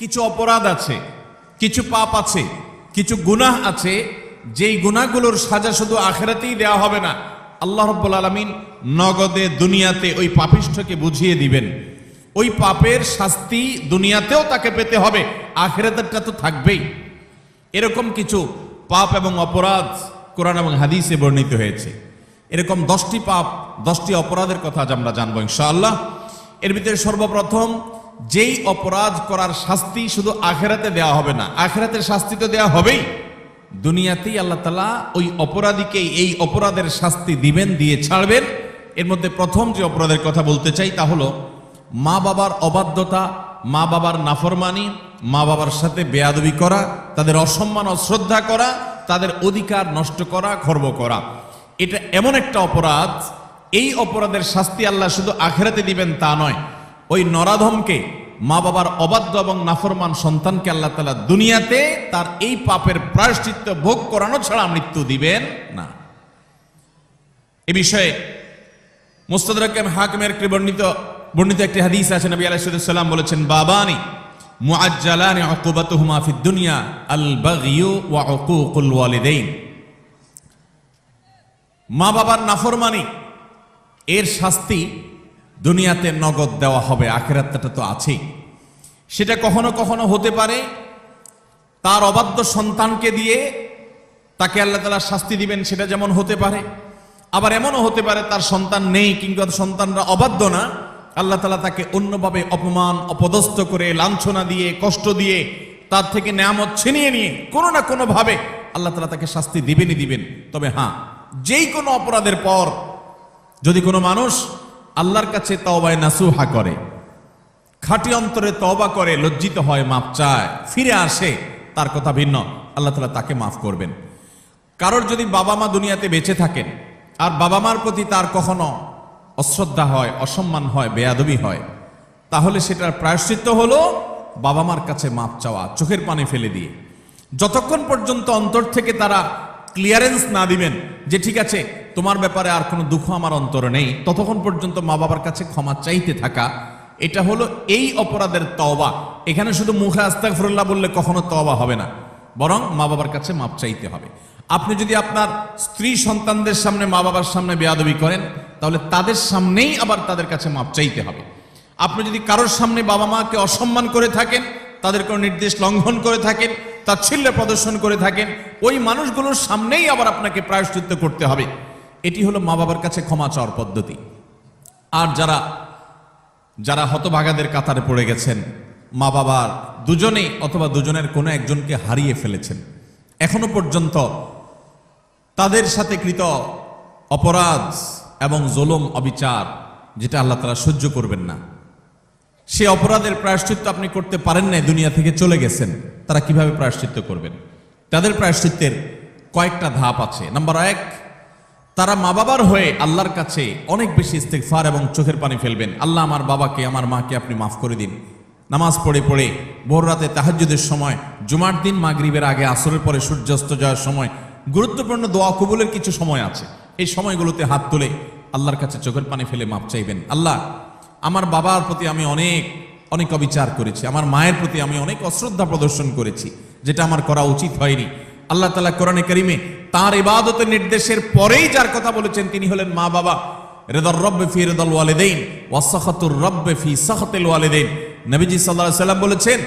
কিছু অপরাধ আছে, কিছু পাপ আছে, কিছু গুনাহ আছে, যেই গুনাহগুলোর সাজা শুধু আখিরাতেই দেওয়া হবে না, আল্লাহ রাব্বুল আলামিন নগদে দুনিয়াতে ওই পাপিষ্ঠকে বুঝিয়ে দিবেন। ওই পাপের শাস্তি দুনিয়াতেও তাকে পেতে হবে, আখিরাতেরটা তো থাকবেই। এরকম কিছু পাপ এবং অপরাধ কোরআন এবং হাদিসে বর্ণিত হয়েছে। এরকম 10টি পাপ, 10টি অপরাধের কথা আজ আমরা জানবো ইনশাআল্লাহ। এর ভিতরে সর্বপ্রথম, যেই অপরাধ করার শাস্তি শুধু আখিরাতে দেওয়া হবে না, আখিরাতের শাস্তি তো দেওয়া হবেই, দুনিয়াতেই আল্লাহ তাআলা ওই অপরাধীকে এই অপরাধের শাস্তি দিবেন, দিয়ে ছাড়বেন। এর মধ্যে প্রথম যে অপরাধের কথা বলতে চাই তা হলো মা বাবার অবাধ্যতা, মা বাবার নাফরমানি, মা বাবার সাথে বেয়াদবি করা, তাদের অসম্মান অশ্রদ্ধা করা, তাদের অধিকার নষ্ট করা, খর্ব করা। এটা এমন একটা অপরাধ, এই অপরাধের শাস্তি আল্লাহ শুধু আখিরাতে দিবেন তা নয়, ওই নরাধমকে, মা বাবার অবাধ্য এবং নাফরমান সন্তানকে আল্লাহ তাআলা দুনিয়াতে তার এই পাপের প্রায়শ্চিত্ত ভোগ করানো ছাড়া মৃত্যু দিবেন না। এ বিষয়ে মুস্তাদরাক হাকিমের বর্ণিত একটি হাদিস আছে। নবী আলাইহিস সালাম বলেছেন, বাবানি মুআজ্জালানি উকুবাতুহুমা ফিদ দুনিয়া আল বাগয়ু ওয়া উকুকুল ওয়ালিদাইন। মা বাবার নাফরমানি এর শাস্তি দুনিয়াতে নগদ দেওয়া হবে, আখিরাতটা তো আছেই। সেটা কখনো কখনো হতে পারে তার অবাধ্য সন্তানকে দিয়ে তাকে আল্লাহ তাআলা শাস্তি দিবেন, সেটা যেমন হতে পারে। আবার এমনও হতে পারে তার সন্তান নেই কিংবা সন্তানরা অবাধ্য না, আল্লাহ তাআলা তাকে অন্যভাবে অপমান অপদস্থ করে, লাঞ্ছনা দিয়ে, কষ্ট দিয়ে, তার থেকে নেয়ামত ছিনিয়ে নিয়ে কোনো না কোনো ভাবে আল্লাহ তাআলা তাকে শাস্তি দিবেনই দিবেন। তবে হ্যাঁ, যেই কোনো অপরাধের পর যদি কোনো মানুষ আল্লাহর কাছে তওবায়ে নাসুহা করে, খাঁটি অন্তরে তওবা করে, লজ্জিত হয়, মাপ চায়, ফিরে আসে, তার কথা ভিন্ন, আল্লাহ তাআলা তাকে মাফ করবেন। কারোর যদি বাবা মা দুনিয়াতে বেঁচে থাকেন আর বাবা মার প্রতি তার কখনো অশ্রদ্ধা হয়, অসম্মান হয়, বেয়াদবি হয়, তাহলে সেটার প্রায়শ্চিত্ত হলো বাবা মার কাছে মাপ চাওয়া, চোখের পানি ফেলে দিয়ে। যতক্ষণ পর্যন্ত অন্তর থেকে তারা ক্লিয়ারেন্স না দিবেন যে ঠিক আছে তোমার ব্যাপারে আর কোনো দুঃখ আমার অন্তরে নেই, ততক্ষণ পর্যন্ত মা বাবার কাছে ক্ষমা চাইতে থাকা, এটা হলো এই অপরাধের তওবা। এখানে শুধু মুখে আস্তাগফিরুল্লাহ বললে কখনো তওবা হবে না, বরং মা বাবার কাছে মাপ চাইতে হবে। আপনি যদি আপনার স্ত্রী সন্তানদের সামনে, মা বাবার সামনে বেয়াদবি করেন, তাহলে তাদের সামনেই আবার তাদের কাছে মাপ চাইতে হবে। আপনি যদি কারোর সামনে বাবা মাকে অসম্মান করে থাকেন, তাদের কোনো নির্দেশ লঙ্ঘন করে থাকেন, তাচ্ছিল্য প্রদর্শন করে থাকেন, ওই মানুষগুলোর সামনেই আবার আপনাকে প্রায়শ্চিত্ত করতে হবে। এটি হলো মা বাবার কাছে ক্ষমা চাওয়ার পদ্ধতি। আর যারা হতভাগাদের কাতারে পড়ে গেছেন, মা বাবার দুজনেই অথবা দুজনের কোনো একজনকে হারিয়ে ফেলেছেন, এখনো পর্যন্ত তাদের সাথে কৃত অপরাধ এবং জুলুম, অবিচার, যেটা আল্লাহ তাআলা সহ্য করবেন না, সে অপরাধের প্রায়শ্চিত্ত আপনি করতে পারেন না, দুনিয়া থেকে চলে গেছেন, তারা কিভাবে প্রায়শ্চিত্ত করবেন? তাদের প্রায়শ্চিত্তের কয়েকটা ধাপ আছে। নাম্বার 1, তারা মা বাবার হয়ে আল্লাহর কাছে অনেক বেশি ইস্তেগফার এবং চোখের পানি ফেলবেন। আল্লাহ, আমার বাবাকে, আমার মাকে আপনি মাফ করে দিন। নামাজ পড়ে পড়ে ভোর রাতে তাহাজ্জুদের সময়, জুমার দিন মাগরিবের আগে, আসরের পরে সূর্যাস্ত যাওয়ার সময়, গুরুত্বপূর্ণ দোয়া কবুলের কিছু সময় আছে, এই সময়গুলোতে হাত তুলে আল্লাহর কাছে চোখের পানি ফেলে মাপ চাইবেন। আল্লাহ, আমার বাবার প্রতি আমি অনেক অনেক অবিচার করেছি, আমার মায়ের প্রতি আমি অনেক অশ্রদ্ধা প্রদর্শন করেছি, যেটা আমার করা উচিত হয়নি। আল্লাহ তাআলা কোরআনে কারিমে তার ইবাদতের নির্দেশের পরেই যার কথা বলেছেন তিনি হলেন মা বাবা। রিদার রব্বি ফি রিদাল ওয়ালিদাইন ওয়া সাখাতুর রব্বি ফি সাখাতিল ওয়ালিদাইন। নবীজি সাল্লাল্লাহু আলাইহি সাল্লাম বলেছেন,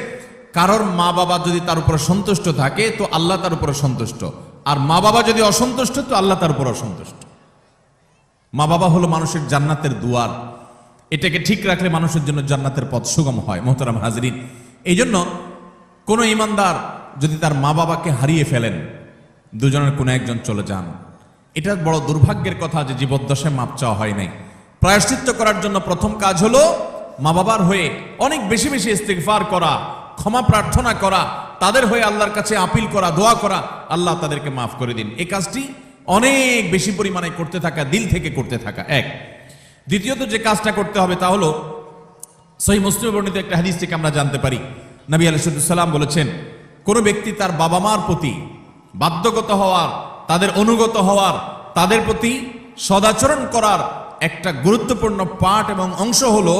কারোর মা বাবা যদি তার উপর সন্তুষ্ট থাকে তো আল্লাহ তার উপর সন্তুষ্ট, আর মা বাবা যদি অসন্তুষ্ট তো আল্লাহ তার উপর অসন্তুষ্ট। মা বাবা হলো মানুষের জান্নাতের দুয়ার, এটাকে ঠিক রাখলে মানুষের জন্য জান্নাতের পথ সুগম হয়। মোহতারাম হাজরিন, এই জন্য কোনো ইমানদার যদি তার মা বাবাকে হারিয়ে ফেলেন, দুজনের কোনো একজন চলে যান, এটা বড় দুর্ভাগ্যের কথা যে জীবদ্দশায় মাপ চাওয়া হয় নাই। প্রায়শ্চিত্ত করার জন্য প্রথম কাজ হলো মা বাবার হয়ে অনেক বেশি বেশি ইস্তেগফার করা, ক্ষমা প্রার্থনা করা, তাদের হয়ে আল্লাহর কাছে আপিল করা, দোয়া করা, আল্লাহ তাদেরকে মাফ করে দিন। এই কাজটি অনেক বেশি পরিমাণে করতে থাকা, দিল থেকে করতে থাকা এক। দ্বিতীয়ত যে কাজটা করতে হবে তা হলো সহিহ মুসলিমে বর্ণিত একটা হাদিস থেকে আমরা জানতে পারি, নবী আলাইহিস সালাম বলেছেন, কোনো ব্যক্তি তার বাবা মার প্রতি বাধ্যগত হওয়ার, তাদের অনুগত হওয়ার, তাদের প্রতি সদাচরণ করার একটা গুরুত্বপূর্ণ পার্ট এবং অংশ হলো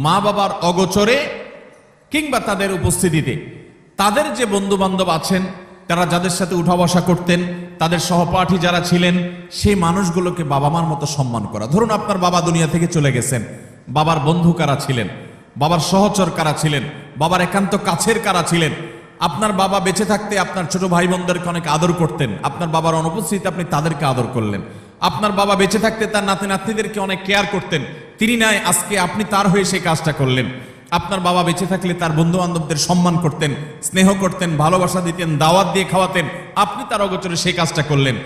মা বাবার অগোচরে কিংবা তাদের উপস্থিতিতে তাদের যে বন্ধু বান্ধব আছেন, তারা যাদের সাথে উঠা বসা করতেন, তাদের সহপাঠী যারা ছিলেন, সেই মানুষগুলোকে বাবা মার মতো সম্মান করা। ধরুন আপনার বাবা দুনিয়া থেকে চলে গেছেন, বাবার বন্ধু কারা ছিলেন, বাবার সহচর কারা ছিলেন, বাবার একান্ত কাছের কারা ছিলেন। আপনার বাবা বেঁচে থাকতে আপনার ছোট ভাই বোনদেরকে অনেক আদর করতেন, আপনার বাবার অনুপস্থিতিতে আপনি তাদেরকে আদর করলেন। আপনার বাবা বেঁচে থাকতে তার নাতি নাতনিদেরকে অনেক কেয়ার করতেন, তিনি নাই, আজকে আপনি তার হয়ে সেই কাজটা করলেন। আপনার বাবা বেঁচে থাকলে তার বন্ধু বান্ধবদের সম্মান করতেন, স্নেহ করতেন, ভালোবাসা দিতেন, দাওয়াত দিয়ে খাওয়াতেন, আপনি তার অগোচরে সেই কাজটা করলেন।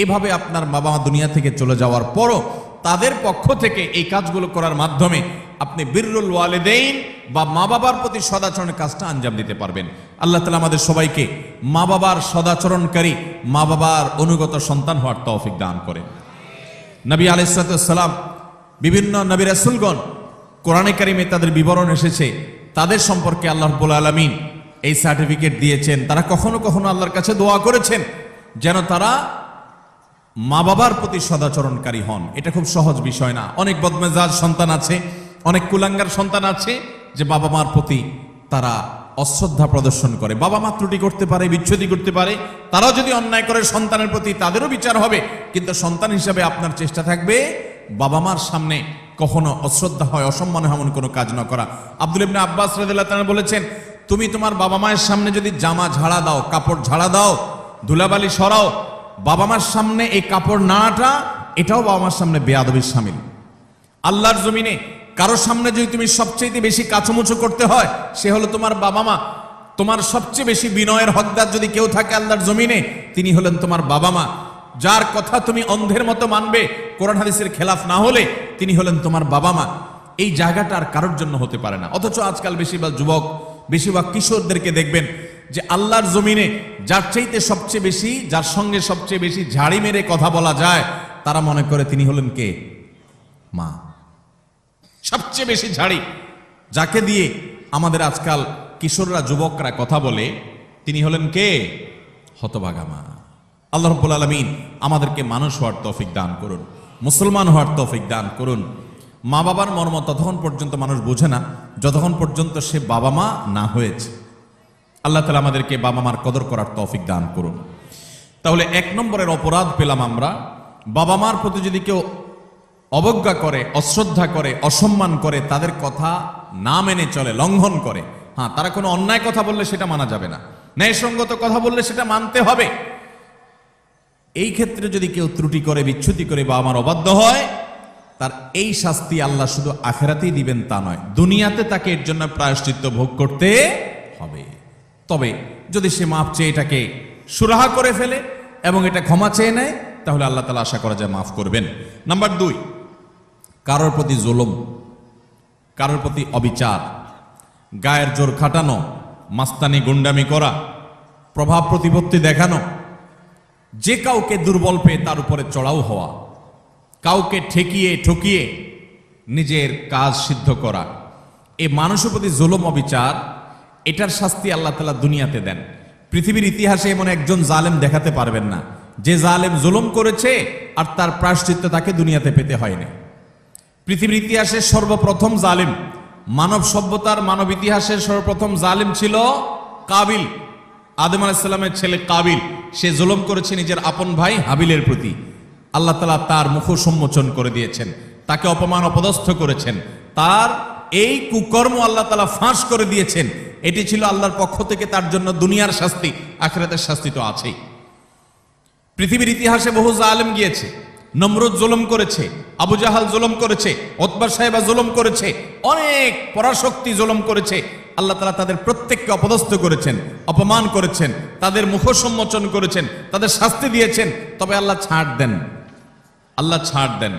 এভাবে আপনার বাবা মা দুনিয়া থেকে চলে যাওয়ার পরও তাদের পক্ষ থেকে এই কাজগুলো করার মাধ্যমে আপনি বিররুল ওয়ালিদাইন বা মা বাবার প্রতি সদাচরণের কাজটা আঞ্জাম দিতে পারবেন। আল্লাহ তাআলা আমাদের সবাইকে মা বাবার সদাচরণকারী, মা বাবার অনুগত সন্তান হওয়ার তৌফিক দান করেন। নবী আলাইহিস সালাম, বিভিন্ন নবী রাসূলগণ কোরআনে কারিমে তাদের বিবরণ এসেছে, তাদের সম্পর্কে আল্লাহ রাব্বুল আলামিন এই সার্টিফিকেট দিয়েছেন। তারা কখনো কখনো আল্লাহর কাছে দোয়া করেছেন যেন তারা মা বাবার প্রতি সদাচরণকারী হন। এটা খুব সহজ বিষয় না। অনেক বদমেজাজ সন্তান আছে, অনেক কুলাঙ্গার সন্তান আছে যে বাবা মার প্রতি তারা অশ্রদ্ধা প্রদর্শন করে। বাবা মা ত্রুটি করতে পারে, বিচ্ছুতি করতে পারে, তারাও যদি অন্যায় করে সন্তানের প্রতি তাদেরও বিচার হবে, কিন্তু সন্তান হিসাবে আপনার চেষ্টা থাকবে বাবা মার সামনে কখনো অশ্রদ্ধা হয়, অসম্মান হয় এমন কোনো কাজ না করা। আব্দুল ইবনে আব্বাস রাদিয়াল্লাহু তাআলা বলেছেন, তুমি তোমার বাবা মায়ের সামনে যদি জামা ঝাড়া দাও, কাপড় ঝাড়া দাও, ধুলাবালি সরাও, বাবা মার সামনে এই কাপড় নাড়াটা এটাও বাবা মার সামনে বেয়াদবির শামিল। আল্লাহর জমিনে কারোর সামনে যদি তুমি সবচেয়ে বেশি কাচুমুচু করতে হয়, সে হলো তোমার বাবা মা। তোমার সবচেয়ে বেশি বিনয়ের হকদার যদি কেউ থাকে আল্লাহর জমিনে, তিনি হলেন তোমার বাবা মা। যার কথা তুমি অন্ধের মতো মানবে, কোরআন হাদিসের খেলাফ না হলে, তিনি হলেন তোমার বাবা মা। এই জায়গাটা আর কারোর জন্য হতে পারে না। অথচ আজকাল বেশিরভাগ যুবক, বেশিরভাগ কিশোরদেরকে দেখবেন যে আল্লাহর জমিনে যার চাইতে সবচেয়ে বেশি, যার সঙ্গে সবচেয়ে বেশি ঝাড়ি মেরে কথা বলা যায়, তারা মনে করে তিনি হলেন কে? মা। সবচেয়ে বেশি ঝাড়ি যাকে দিয়ে আমাদের আজকাল কিশোররা, যুবকরা কথা বলে, তিনি হলেন কে? হতভাগা মা। আল্লাহ রাব্বুল আলামিন আমাদেরকে মানুষ হওয়ার তৌফিক দান করুন, মুসলমান হওয়ার তৌফিক দান করুন। মা বাবার মর্ম ততক্ষণ পর্যন্ত মানুষ বোঝে না যতক্ষণ পর্যন্ত সে বাবা মা না হয়েছে। আল্লাহ তাআলা আমাদেরকে বাবা মার কদর করার তৌফিক দান করুন। তাহলে এক নম্বরের অপরাধ পেলাম আমরা, বাবা মার প্রতি যদি কেউ অবজ্ঞা করে, অশ্রদ্ধা করে, অসম্মান করে, তাদের কথা না মেনে চলে, লঙ্ঘন করে। হ্যাঁ, তারা কোনো অন্যায় কথা বললে সেটা মানা যাবে না, ন্যায়সঙ্গত কথা বললে সেটা মানতে হবে। এই ক্ষেত্রে যদি কেউ ত্রুটি করে, বিচ্যুতি করে, বাবা মার অবাধ্য হয়, তার এই শাস্তি আল্লাহ শুধু আখিরাতেই দিবেন তা নয়, দুনিয়াতে তাকে এর জন্য প্রায়শ্চিত্ত ভোগ করতে হবে। তবে যদি সে মাফ চেয়ে এটাকে সুরাহা করে ফেলে এবং এটা ক্ষমা চেয়ে নেয়, তাহলে আল্লাহ তাআলা আশা করা যায় মাফ করবেন। নাম্বার 2, কারোর প্রতি জুলুম, কারোর প্রতি অবিচার, গায়ের জোর খাটানো, মাস্তানি গুন্ডামি করা, প্রভাব প্রতিপত্তি দেখানো, যে কাউকে দুর্বল পেয়ে তার উপরে চড়াও হওয়া, কাউকে ঠেকিয়ে ঠকিয়ে নিজের কাজ সিদ্ধ করা, এই মানুষের প্রতি জুলুম, অবিচার, এটার শাস্তি আল্লাহ তাআলা দুনিয়াতে দেন। পৃথিবীর ইতিহাসে এমন একজন জালেম দেখাতে পারবেন না যে জালেম জুলুম করেছে আর তার প্রায়শ্চিত্ত তাকে দুনিয়াতে পেতে হয়নি। পৃথিবীর ইতিহাসে সর্বপ্রথম জালিম, মানব সভ্যতার, মানব ইতিহাসের সর্বপ্রথম জালিম ছিল কাবিল, আদম আলাইহিস সালামের ছেলে কাবিল। সে জুলুম করেছে নিজের আপন ভাই হাবিলের প্রতি। আল্লাহ তাআলা তার মুখ সম্মোচন করে দিয়েছেন, তাকে অপমান অপদস্থ করেছেন, তার এই কুকর্ম আল্লাহ তাআলা ফাঁস করে দিয়েছেন। এটি ছিল আল্লাহর পক্ষ থেকে তার জন্য দুনিয়ার শাস্তি, আখিরাতের শাস্তি তো আছেই। পৃথিবীর ইতিহাসে বহু জালেম গিয়েছে, নমরুদ জুলুম করেছে, আবু জাহাল জুলুম করেছে, উতবা সাহেবা জুলুম করেছে, অনেক পরাশক্তি জুলুম করেছে। আল্লাহ তাআলা তাদের প্রত্যেককে অপদস্থ করেছেন, অপমান করেছেন, তাদের মুখ সম্মোচন করেছেন, তাদের শাস্তি দিয়েছেন। তবে আল্লাহ ছাড় দেন, আল্লাহ ছাড় দেন।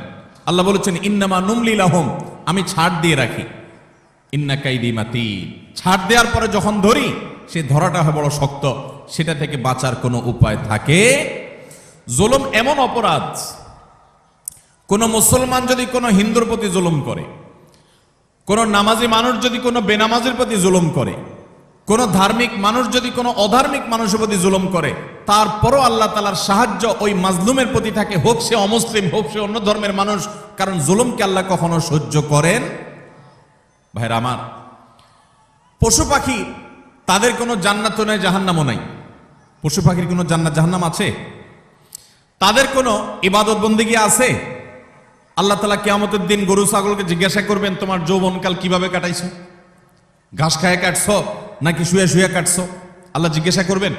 আল্লাহ বলেছেন, ইন্নামা নুমলি লাহুম, আমি ছাড় দিয়ে রাখি, ইন্না কাইদি মাতিন। ছাড় দেওয়ার পরে যখন ধরি, সে ধরাটা হয় বড় শক্ত, সেটা থেকে বাঁচার কোনো উপায় থাকে। জুলুম এমন অপরাধ, কোন মুসলমান যদি কোনো হিন্দুর প্রতি জুলুম করে, কোন নামাজি মানুষ যদি কোনো বেনামাজির প্রতি জুলুম করে, কোন ধার্মিক মানুষ যদি কোনো অধার্মিক মানুষের প্রতি জুলুম করে, তারপরও আল্লাহ তাআলার সাহায্য ওই মাজলুমের প্রতি থাকে, হোক সে অমুসলিম, হোক সে অন্য ধর্মের মানুষ। কারণ জুলুমকে আল্লাহ কখনো সহ্য করেন। ভাইরা আমার, পশু পাখি তাদের কোনো জান্নাতও নাই, জাহান্নামও নাই। পশু পাখির কোনো জান্নাত জাহান্নাম আছে? তাদের কোনো ইবাদত বন্দেগী আছে? আল্লাহ তাআলা কিয়ামতের দিন গরু ছাগলকে জিজ্ঞাসা করবেন, তোমার যৌবনকাল কিভাবে কাটাইছো? ঘাস খায় কাটছো নাকি শুয়ে শুয়ে কাটছো? আল্লাহ জিজ্ঞাসা করবেন।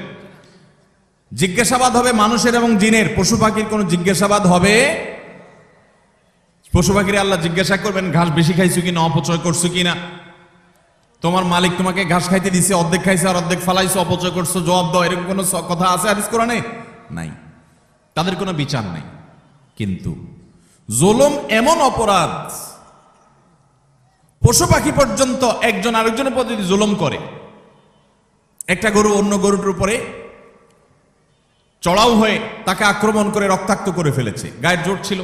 জিজ্ঞাসাবাদ হবে মানুষের এবং জিনের। পশু পাখির কোনো জিজ্ঞাসাবাদ হবে? পশু পাখির আল্লাহ জিজ্ঞাসা করবেন ঘাস বেশি খাইছো কিনা, অপচয় করছো কিনা, তোমার মালিক তোমাকে ঘাস খাইতে দিছে, অর্ধেক খাইছে আর অর্ধেক ফালাইছো, অপচয় করছো, জবাব দাও। এরকম কোনো কথা আছে হাদিস কোরআনে? নাই। তাদের কোনো বিচার নাই। কিন্তু জুলুম এমন অপরাধ, পশু পাখি পর্যন্ত একজন আরেকজনের প্রতি যদি জুলুম করে, একটা গরু অন্য গরুটার উপরে চড়াও হয়ে তাকে আক্রমণ করে রক্তাক্ত করে ফেলেছে, গায়ের জোর ছিল।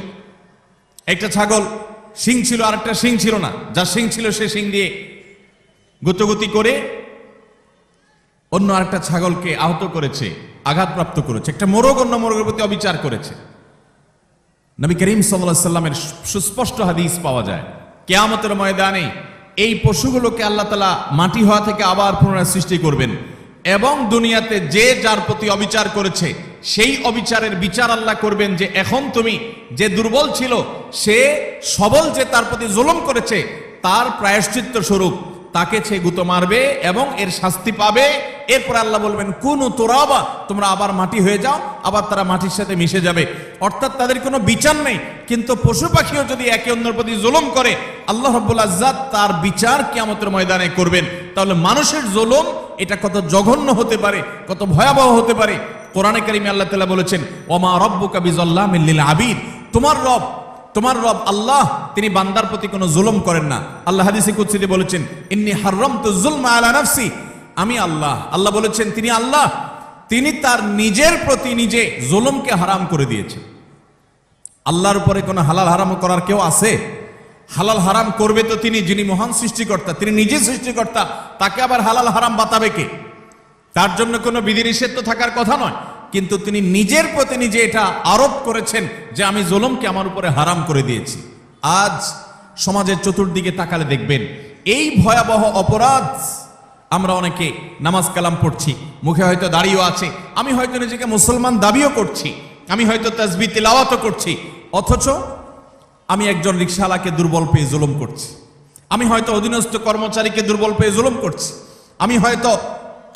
একটা ছাগল শিং ছিল আর একটা শিং ছিল না, যার শিং ছিল সে শিং দিয়ে গুতগুতি করে অন্য আরেকটা ছাগলকে আহত করেছে, আঘাতপ্রাপ্ত করেছে। একটা মোরগ অন্য মোরগের প্রতি অবিচার করেছে। নবী করিম সাল্লাল্লাহু আলাইহি সাল্লামের সুস্পষ্ট হাদিস পাওয়া যায়, কিয়ামতের ময়দানে এই পশুগুলোকে আল্লাহ তাআলা মাটি হওয়া থেকে আবার পুনরায় সৃষ্টি করবেন এবং দুনিয়াতে যে যার প্রতি অবিচার করেছে সেই অবিচারের বিচার আল্লাহ করবেন। যে এখন তুমি যে দুর্বল ছিল সে সবল যে তার প্রতি জুলুম করেছে, তার প্রায়শ্চিত্ত স্বরূপ তাকে সে গুঁতো মারবে এবং এর শাস্তি পাবে। এরপর আল্লাহ বলবেন কুনু তুরাবা, তোমরা আবার মাটি হয়ে যাও, আবার তারা মাটির সাথে মিশে যাবে। অর্থাৎ তাদের কোনো বিচার নেই। কিন্তু পশু পাখিও যদি একে অন্যের প্রতি জুলুম করে, আল্লাহ রাব্বুল ইজ্জত তার বিচার কিয়ামতের ময়দানে করবেন। তাহলে মানুষের জুলুম এটা কত জঘন্য হতে পারে, কত ভয়াবহ হতে পারে। কোরআনে কারিমে আল্লাহ তাআলা বলেছেন ওমা রব্বুকা বিযাল্লামিল লিল আবিদ, তোমার রব আল্লাহ তিনি বান্দার প্রতি কোনো জুলুম করেন না। আল্লাহ হাদিসে কুদসিতে বলেছেন ইন্নী হারামতু যুলমা আলা নাফসি, আমি আল্লাহ বলেছেন তিনি আল্লাহ, তিনি তার নিজের প্রতি নিজে জুলুমকে হারাম করে দিয়েছেন। আল্লাহর উপরে কোনো হালাল হারাম করার কেউ আছে? হালাল হারাম করবে তো তিনি, যিনি মহান সৃষ্টিকর্তা, তিনি নিজে সৃষ্টিকর্তা, তাকে আবার হালাল হারাম বাতাবে কে? তার জন্য কোনো বিধিনিষেধ তো থাকার কথা নয়, কিন্তু তিনি নিজের প্রতি নিজে এটা আরোপ করেছেন যে আমি জুলুমকে আমার উপরে হারাম করে দিয়েছি। আজ সমাজের চতুর্দিকে তাকালে দেখবেন এই ভয়াবহ অপরাধ। আমরা অনেকে নামাজ কালাম পড়ছি, মুখে হয়তো দাড়িও আছে, আমি হয়তো নিজেকে মুসলমান দাবিও করছি, আমি হয়তো তাসবিহ তিলাওয়াতও করছি, অথচ আমি একজন রিকশাওয়ালাকে দুর্বল পেয়ে জুলুম করছি, আমি হয়তো অধীনস্থ কর্মচারীকে দুর্বল পেয়ে জুলুম করছি, আমি হয়তো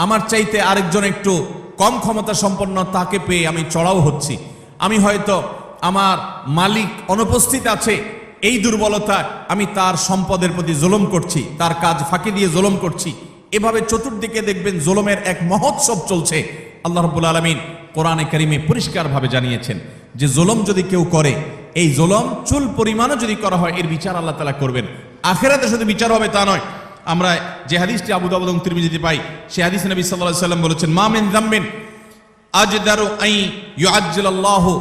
আমার চাইতে আরেকজন একটু কম ক্ষমতা সম্পন্ন তাকে পেয়ে আমি চড়াও হচ্ছি, আমি হয়তো আমার মালিক অনুপস্থিত আছে এই দুর্বলতা আমি তার সম্পদের প্রতি জুলুম করছি, তার কাজ ফাঁকি দিয়ে জুলুম করছি। এভাবে চতুর্দিকে দেখবেন জুলুমের এক মহোৎসব চলছে। আল্লাহ রাব্বুল আলামিন কোরআনে কারিমে পরিষ্কারভাবে জানিয়েছেন যে জুলুম যদি কেউ করে, এই জুলুম চুল পরিমাণও যদি করা হয় এর বিচার আল্লাহ তাআলা করবেন। আখিরাতে শুধু বিচার হবে তা নয়। আমরা যে হাদিসটি আবু দাউদ এবং তিরমিজিতে পাই, সেই হাদিসে নবী সাল্লাল্লাহু আলাইহি ওয়াসাল্লাম বলেছেন মা মিন যামবিন আজদারু আই ইউআজ্জিলাল্লাহু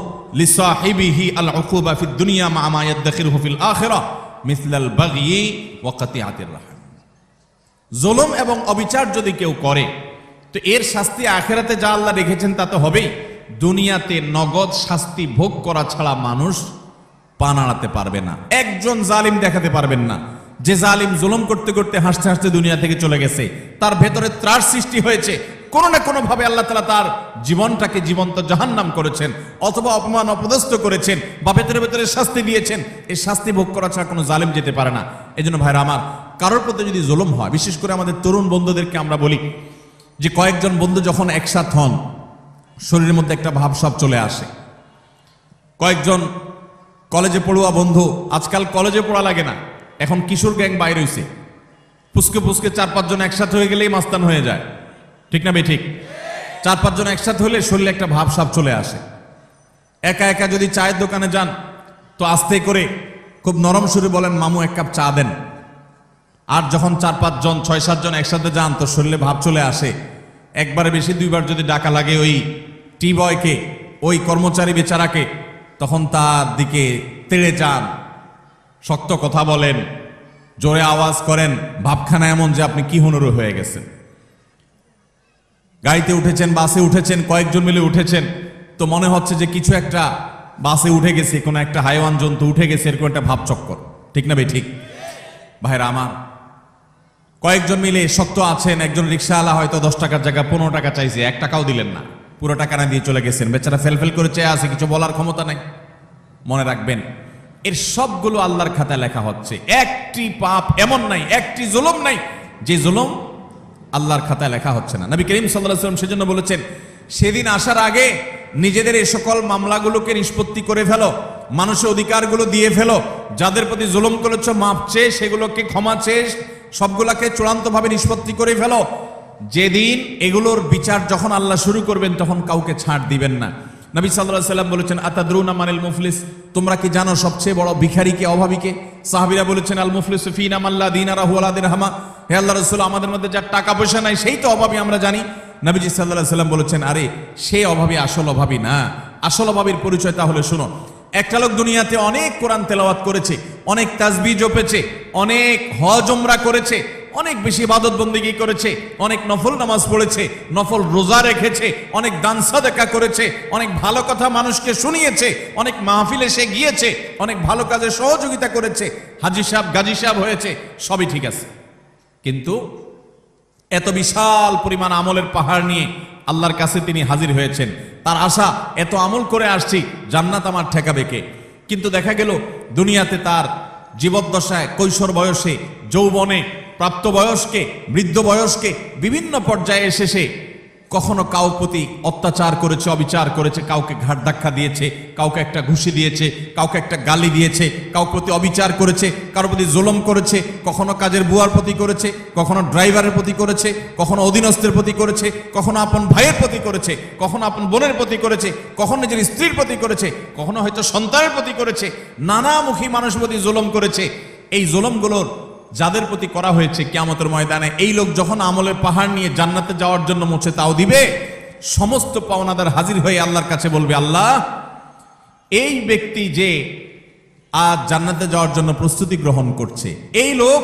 লিসাহিবিহি আল উকুবা ফিদ দুনিয়া মা মা ইয়াদখিরহু ফিল আখিরাহ মিসলাল বাগয়ি ওয়া কাতিআতির রাহম। জুলুম এবং অবিচার যদি কেউ করে তো এর শাস্তি আখিরাতে যা আল্লাহ রেখেছেন তা তো হবেই, দুনিয়াতে নগদ শাস্তি ভোগ করা ছাড়া মানুষ পা নাড়াতে পারবে না। একজন জালিম দেখাতে পারবেন না যে জালিম জুলুম করতে করতে হাসতে হাসতে দুনিয়া থেকে চলে গেছে, তার ভেতরে ত্রাস সৃষ্টি হয়েছে, কোনো না কোনো ভাবে আল্লাহ তাআলা তার জীবনটাকে জীবন্ত জাহান্নাম করেছেন, অথবা অপমান অপদস্থ করেছেন, বা ভেতরে ভেতরে শাস্তি দিয়েছেন। এই শাস্তি ভোগ করা ছাড়া কোনো জালিম যেতে পারে না। এই জন্য ভাইরা আমার, কারোর প্রতি যদি জুলুম হয়, বিশেষ করে আমাদের তরুণ বন্ধুদেরকে আমরা বলি যে কয়েকজন বন্ধু যখন একসাথ হন শরীরের মধ্যে একটা ভাবসাব চলে আসে। কয়েকজন কলেজে পড়ুয়া বন্ধু, আজকাল কলেজে পড়া লাগে না, এখন কিশোর গ্যাং বাইর হইছে, পুচকে পুচকে 4-5 জন একসাথে হয়ে গেলেই মাস্তান হয়ে যায়, ঠিক না ঠিক? 4-5 জন একসাথে হলে শরীরে একটা ভাবসাব চলে আসে। একা একা যদি চায়ের দোকানে যান তো আস্তে করে খুব নরম সুরে বলেন মামু এক কাপ চা দেন। আর যখন 4-5 জন 6-7 জন একসাথে যান তো শরীরে ভাব চলে আসে। একবারে বেশি 2বার যদি ডাকা লাগে ওই টি বয়কে, ওই কর্মচারী বেচারাকে, তখন তার দিকে তেড়ে যান, শক্ত কথা বলেন, জোরে আওয়াজ করেন, ভাবখানা এমন যে আপনি কি হুনুর হয়ে গেছেন। গাড়িতে উঠেছেন, বাসে উঠেছেন, কয়েকজন মিলে উঠেছেন, তো মনে হচ্ছে যে কিছু একটা বাসে উঠে গেছে, কোনো একটা হাইওয়ান জন্তু উঠে গেছে, এরকম একটা ভাব চক্কর, ঠিক না ভাই ঠিক? ভাইরা আমার, কয়েকজন মিলে সত্য আছেন, একজন রিক্সাওয়ালা হয়তো 10 টাকার জায়গায় 15 টাকা চাইছে, 1 টাকাও দিলেন না, পুরো টাকা না দিয়ে চলে গেছেন। বেচারা ফেলফেল করে চেয়ে আছে, কিছু বলার ক্ষমতা নাই। মনে রাখবেন, এর সবগুলো আল্লাহর খাতায় লেখা হচ্ছে। একটি পাপ এমন নাই, একটি জুলুম নাই যে জুলুম আল্লাহর খাতায় লেখা হচ্ছে না। নবী করিম সাল্লাল্লাহু আলাইহি ওয়াসাল্লাম সেজন্য বলেছেন, সেদিন আসার আগে নিজেদের এই সকল মামলাগুলোকে নিষ্পত্তি করে ফেলো, মানুষের অধিকারগুলো দিয়ে ফেলো, যাদের প্রতি জুলুম করেছো মাপ চেয়ে সেগুলোকে ক্ষমা চেয়ে সবগুলাকে চূড়ান্তভাবে নিষ্পত্তি করে ফেলো। যেদিন এগুলোর বিচার যখন আল্লাহ শুরু করবেন তখন কাউকে ছাড় দিবেন না। নবী সাল্লাল্লাহু আলাইহি ওয়াসাল্লাম বলেছেন, আতাদরুনা মানিল মুফলিস, তোমরা কি জানো সবচেয়ে বড় ভিখারিকে, অভাবীকে? সাহাবীরা বলেছেন, আল মুফলিসু ফিনা মান লা দিনারা ওয়ালা দিরহামা, হে আল্লাহর রাসূল, আমাদের মধ্যে যার টাকা পয়সা নাই সেই তো অভাবী, আমরা জানি। নবীজি সাল্লাল্লাহু আলাইহি ওয়াসাল্লাম বলেছেন, আরে সেই অভাবী আসল অভাবী না, আসল অভাবীর পরিচয় তাহলে শোনো। একটা লোক দুনিয়াতে অনেক কোরআন তেলাওয়াত করেছে, অনেক তাসবিহ জপেছে, অনেক হজ উমরা করেছে, অনেক বেশি ইবাদত বন্দেগী করেছে, অনেক নফল নামাজ পড়েছে, নফল রোজা রেখেছে, অনেক দান সাদাকা করেছে, অনেক ভালো কথা মানুষকে শুনিয়েছে, অনেক মাহফিলে সে গিয়েছে, অনেক ভালো কাজে সহযোগিতা করেছে, হাজী সাহেব গাজী সাহেব হয়েছে, সবই ঠিক আছে। কিন্তু এত বিশাল পরিমাণ আমলের পাহাড় নিয়ে আল্লাহর কাছে তিনি হাজির হয়েছেন। তার আশা, এত আমল করে আসছি, জান্নাত আমার ঠেকাবে কে? কিন্তু দেখা গেল দুনিয়াতে তার জীবদ্দশায়, কৈশোর বয়সে, যৌবনে, প্রাপ্ত বয়স্কে, বৃদ্ধ বয়স্কে, বিভিন্ন পর্যায়ে এসে সে কখনো কাউ প্রতি অত্যাচার করেছে, অবিচার করেছে, কাউকে ঘাট ধাক্কা দিয়েছে, কাউকে একটা ঘুষি দিয়েছে, কাউকে একটা গালি দিয়েছে, কাউকে প্রতি অবিচার করেছে, কারোর প্রতি জুলুম করেছে, কখনো কাজের বুয়ার প্রতি করেছে, কখনো ড্রাইভারের প্রতি করেছে, কখনো অধীনস্থের প্রতি করেছে, কখনো আপন ভাইয়ের প্রতি করেছে, কখনো আপন বোনের প্রতি করেছে, কখনো নিজের স্ত্রীর প্রতি করেছে, কখনো হয়তো সন্তানের প্রতি করেছে, নানামুখী মানুষের প্রতি জুলুম করেছে। এই জুলুমগুলোর যাদের প্রতি করা হয়েছে, কিয়ামতের ময়দানে এই লোক যখন আমলের পাহাড় নিয়ে জান্নাতে যাওয়ার জন্য মুছে তাও দিবে, সমস্ত পাওনাদার হাজির হয়ে আল্লাহর কাছে বলবে, আল্লাহ, এই ব্যক্তি যে আজ জান্নাতে যাওয়ার জন্য প্রস্তুতি গ্রহণ করছে, এই লোক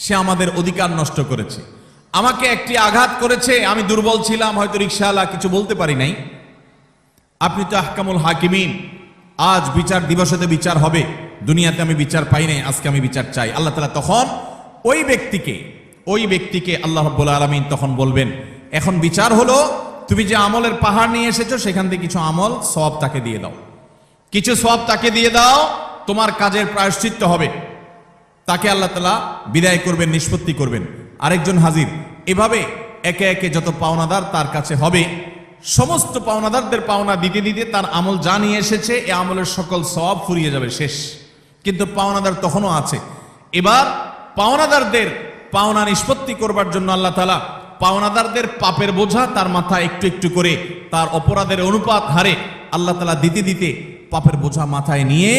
সে আমাদের অধিকার নষ্ট করেছে, আমাকে একটি আঘাত করেছে, আমি দুর্বল ছিলাম, হয়তো রিকশাওয়ালা, কিছু বলতে পারি নাই। আপনি তো আহকামুল হাকিমিন, আজ বিচার দিবসেতে বিচার হবে, দুনিয়াতে আমি বিচার পাই নাই, আজকে আমি বিচার চাই। আল্লাহ তাআলা তখন ওই ব্যক্তিকে আল্লাহ রাব্বুল আলামিন তখন বলবেন, এখন বিচার হলো, তুমি যে আমলের পাহাড় নিয়ে এসেছো সেখান থেকে কিছু আমল সওয়াব তাকে দিয়ে দাও, কিছু সওয়াব তাকে দিয়ে দাও, তোমার কাজের প্রায়শ্চিত্ত হবে। তাকে আল্লাহ তাআলা বিদায় করবেন, নিষ্পত্তি করবেন। আরেকজন হাজির। এভাবে একে একে যত পাওনাদার তার কাছে হবে, সমস্ত পাওনাদারদের পাওনা দিতে দিতে তার আমল যা নিয়ে এসেছে এ আমলের সকল সওয়াব ফুরিয়ে যাবে, শেষ। কিন্তু পাওনাদার তখনও আছে। এবার পাওনাদারদের পাওনা নিষ্পত্তি করবার জন্য আল্লাহ তাআলা পাওনাদারদের পাপের বোঝা তার মাথায় একটু একটু করে, তার অপরাধের অনুপাত হারে আল্লাহ তাআলা দিতে দিতে পাপের বোঝা মাথায় নিয়ে,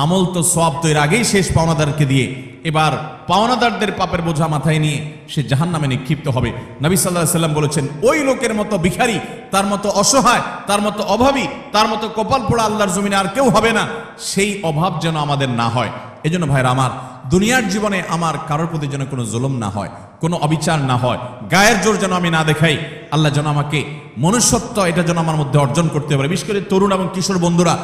আমল তো সওয়াব তো এর আগেই শেষ পাওনাদারকে দিয়ে, এবার পাওনাদারদের পাপের বোঝা মাথায় নিয়ে সে জাহান্নামে নিক্ষিপ্ত হবে। নবী সাল্লাল্লাহু আলাইহি ওয়াসাল্লাম বলেছেন, ওই লোকের মতো ভিখারি, তার মতো অসহায়, তার মতো অভাবী, তার মতো কপাল পোড়া আল্লাহর জমিনে আর কেউ হবে না। সেই অভাব যেন আমাদের না হয়। এজন্য ভাইরা আমার, দুনিয়ার জীবনে আমার কারোর প্রতি যেন কোনো জুলুম না হয়, কোনো অবিচার না হয়, গায়ের জোর যেন আমি না দেখাই। আল্লাহ যেন আমাকে মনুষ্যত্ব, এটা যেন আমার মধ্যে অর্জন করতে পারে। বিশেষ করে তরুণ এবং কিশোর বন্ধুরা,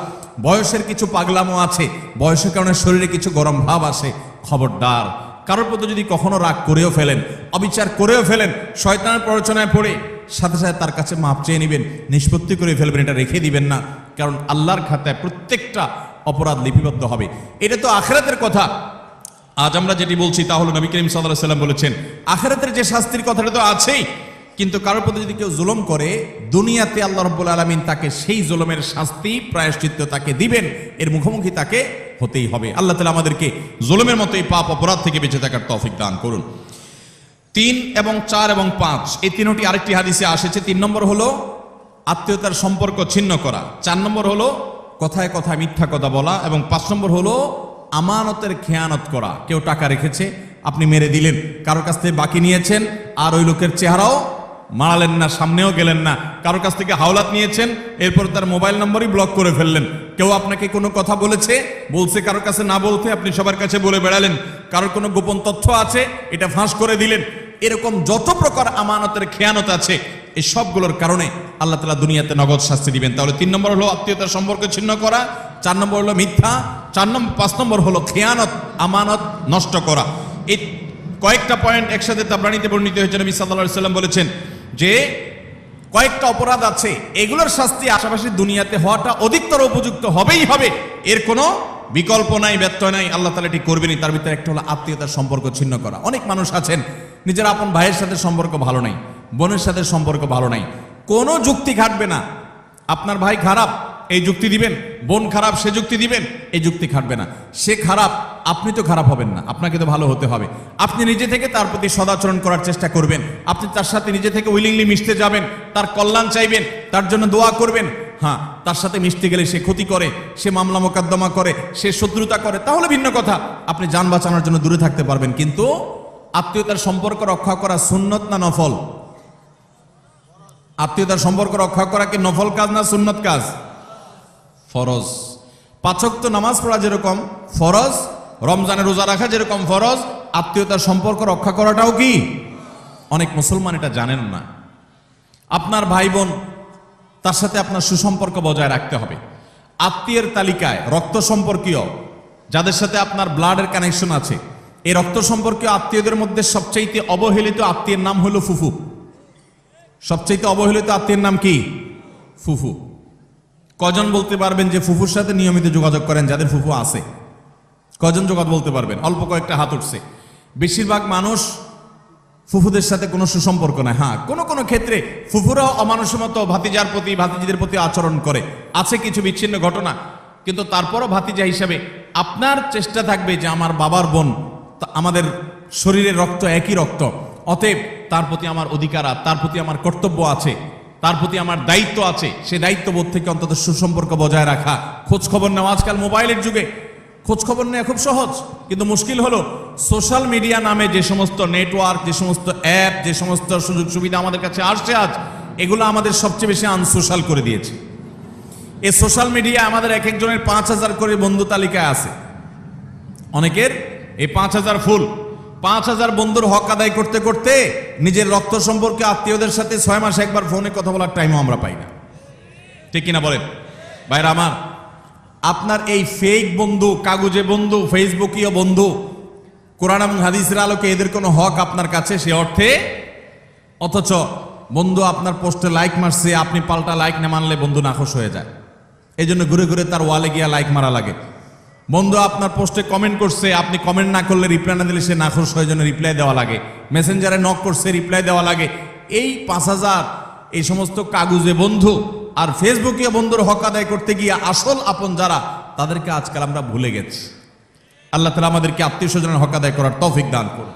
বয়সের কিছু পাগলামো আছে, বয়সের কারণে শরীরে কিছু গরম ভাব আসে, খবরদার, কারোর প্রতি যদি কখনো রাগ করেও ফেলেন, অবিচার করেও ফেলেন, শয়তানের প্ররোচনায় পড়ে সাথে সাথে তার কাছে মাপ চেয়ে নেবেন, নিষ্পত্তি করে ফেলবেন, এটা রেখে দিবেন না। কারণ আল্লাহর খাতায় প্রত্যেকটা অপরাধ লিপিবদ্ধ হবে। এটা তো আখিরাতের কথা। আজ আমরা যেটি বলছি তা হলো, নবী করিম সাল্লাল্লাহু আলাইহি ওয়াসাল্লাম বলেছেন, আখিরাতের যে শাস্তির কথাটা তো আছেই, কিন্তু কারোর প্রতি যদি কেউ জুলুম করে, দুনিয়াতে আল্লাহ রাব্বুল আলামিন তাকে সেই জুলুমের শাস্তি, প্রায়শ্চিত্ত তাকে দিবেন, এর মুখোমুখি তাকে হতেই হবে। আল্লাহ তাআলা আমাদেরকে জুলুমের মতো এই পাপ অপরাধ থেকে বেঁচে থাকার তৌফিক দান করুন। 3 এবং 4 এবং 5 এই তিনটি আরেকটি হাদিসে এসেছে। 3 নম্বর হলো আত্মীয়তার সম্পর্ক ছিন্ন করা, 4 নম্বর হলো কথায় কথায় মিথ্যা কথা বলা, এবং 5 নম্বর হলো আমানতের খেয়ানত করা। কেউ টাকা রেখেছে, আপনি মেরে দিলেন, কারোর কাছ থেকে বাকি নিয়েছেন, আর ওই লোকের চেহারাও মারালেন না, সামনেও গেলেন না, কারোর কাছ থেকে হাওলাত নিয়েছেন, এরপর তার মোবাইল নম্বরই ব্লক করে ফেললেন। কেউ আপনাকে কোনো কথা বলছে কারোর কাছে না বলতে, আপনি সবার কাছে বলে বেড়ালেন, কারোর কোনো গোপন তথ্য আছে, এটা ফাঁস করে দিলেন। এরকম যত প্রকার আমানতের খেয়ানত আছে, এই সবগুলোর কারণে আল্লাহ তাআলা দুনিয়াতে নগদ শাস্তি দিবেন। তাহলে 3 নম্বর হলো আত্মীয়তার সম্পর্ক ছিন্ন করা, 4 নম্বর হলো মিথ্যা, 5 নম্বর হলো খেয়ানত, আমানত নষ্ট করা। এই কয়েকটা পয়েন্ট একসাথে তাবরানীতে বর্ণিত হয়েছে। নবী সাল্লাল্লাহু আলাইহি ওয়াসাল্লাম বলেছেন যে কয়েকটা অপরাধ আছে, এগুলোর শাস্তি আশেপাশে দুনিয়াতে হওয়াটা অধিকতর উপযুক্ত হবেই হবে, এর কোনো বিকল্প নাই, ব্যত্যয় নাই, আল্লাহ তাআলা এটি করবেনই। তার ভিতরে একটা হলো আত্মীয়তার সম্পর্ক ছিন্ন করা। অনেক মানুষ আছেন নিজের আপন ভাইয়ের সাথে সম্পর্ক ভালো নাই, বোনের সাথে সম্পর্ক ভালো নাই, কোনো যুক্তি খাটবে না। আপনার ভাই খারাপ এই যুক্তি দিবেন, বোন খারাপ সে যুক্তি দিবেন, এই যুক্তি খাটবে না। সে খারাপ, আপনি তো খারাপ হবেন না, আপনাকে তো ভালো হতে হবে। আপনি নিজে থেকে তার প্রতি সদাচরণ করার চেষ্টা করবেন, আপনি তার সাথে নিজে থেকে উইলিংলি মিশতে যাবেন, তার কল্যাণ চাইবেন, তার জন্য দোয়া করবেন। হ্যাঁ, তার সাথে মিশতে গেলে সে ক্ষতি করে, সে মামলা মোকদ্দমা করে, সে শত্রুতা করে, তাহলে ভিন্ন কথা, আপনি যান বাঁচানোর জন্য দূরে থাকতে পারবেন। কিন্তু আত্মীয়তার সম্পর্ক রক্ষা করা সুন্নত না নফল? আত্মীয়তার সম্পর্ক রক্ষা করা কি নফল কাজ না সুন্নত কাজ? ফরজ। 5 ওয়াক্ত নামাজ পড়া যেরকম ফরজ, রমজানের রোজা রাখা যেরকম ফরজ, আত্মীয়তার সম্পর্ক রক্ষা করাটাও কি? অনেক মুসলমান এটা জানেন না। আপনার ভাই বোন, তার সাথে আপনার সুসম্পর্ক বজায় রাখতে হবে। আত্মীয়ের তালিকায় রক্ত সম্পর্কীয় যাদের সাথে আপনার ব্লাডের কানেকশন আছে, এই রক্ত সম্পর্কীয় আত্মীয়দের মধ্যে সবচাইতে অবহেলিত আত্মীয়ের নাম হলো ফুফু। সবচাইতে অবহেলিত আত্মীয়ের নাম কি? ফুফু। কজন বলতে পারবেন যে ফুফুর সাথে নিয়মিত যোগাযোগ করেন? যাদের ফুফু আছে কজন যোগাযোগ বলতে পারবেন? অল্প কয়েকটা হাত উঠছে। বেশিরভাগ মানুষ ফুফুদের সাথে কোনো সুসম্পর্ক নাই। হ্যাঁ, কোনো কোনো ক্ষেত্রে ফুফুরাও অমানুষের মতো ভাতিজার প্রতি, ভাতিজিদের প্রতি আচরণ করে, আছে কিছু বিচ্ছিন্ন ঘটনা, কিন্তু তারপরও ভাতিজা হিসাবে আপনার চেষ্টা থাকবে যে আমার বাবার বোন, আমাদের শরীরের রক্ত একই রক্ত, অতএব তার প্রতি আমার অধিকার, তার প্রতি আমার কর্তব্য আছে, তার প্রতি আমার দায়িত্ব আছে। সে দায়িত্ববোধ থেকে অন্তত সুসম্পর্ক বজায় রাখা, খোঁজ খবর নেওয়া। আজকাল মোবাইলের যুগে খোঁজ খবর নেওয়া খুব সহজ, কিন্তু মুশকিল হলো সোশ্যাল মিডিয়া নামে যে সমস্ত নেটওয়ার্ক, যে সমস্ত অ্যাপ, যে সমস্ত সুযোগ সুবিধা আমাদের কাছে আসছে আজ, এগুলো আমাদের সবচেয়ে বেশি আনসোশ্যাল করে দিয়েছে। এই সোশ্যাল মিডিয়া আমাদের এক একজনের 5000 করে বন্ধু তালিকায় আছে। অনেকের এই 5000 ফুল। 5000 বন্ধুর হক আদায় করতে করতে নিজের রক্ত সম্পর্কে আত্মীয়দের সাথে 6 মাসে একবার ফোনে কথা বলার টাইমও আমরা পাই না। ঠিক কিনা বলেন ভাইরা আমার? আপনার এই ফেক বন্ধু, কাগজে বন্ধু, ফেসবুকীয় বন্ধু, কোরআন এবং হাদিসের আলোকে এদের কোনো হক আপনার কাছে সে অর্থে? অথচ বন্ধু আপনার পোস্টে লাইক মারছে, আপনি পাল্টা লাইক না মানলে বন্ধু নাখোশ হয়ে যায়। এই জন্য ঘুরে ঘুরে তার ওয়ালে গিয়া লাইক মারা লাগে। বন্ধু আপনার পোস্টে কমেন্ট করছে, আপনি কমেন্ট না করলে, রিপ্লাই না দিলে সে নাখোশ হয়ে জন্য রিপ্লাই দেওয়া লাগে। মেসেঞ্জারে নক করছে, রিপ্লাই দেওয়া লাগে। এই 5000 এই সমস্ত কাগজে বন্ধু আর ফেসবুকীয় বন্ধুর হক আদায় করতে গিয়ে আসল আপন যারা, তাদেরকে আজকাল আমরা ভুলে গেছি। আল্লাহ তাআলা আমাদেরকে আত্মীয় স্বজনের হক আদায় করার তৌফিক দান করুন।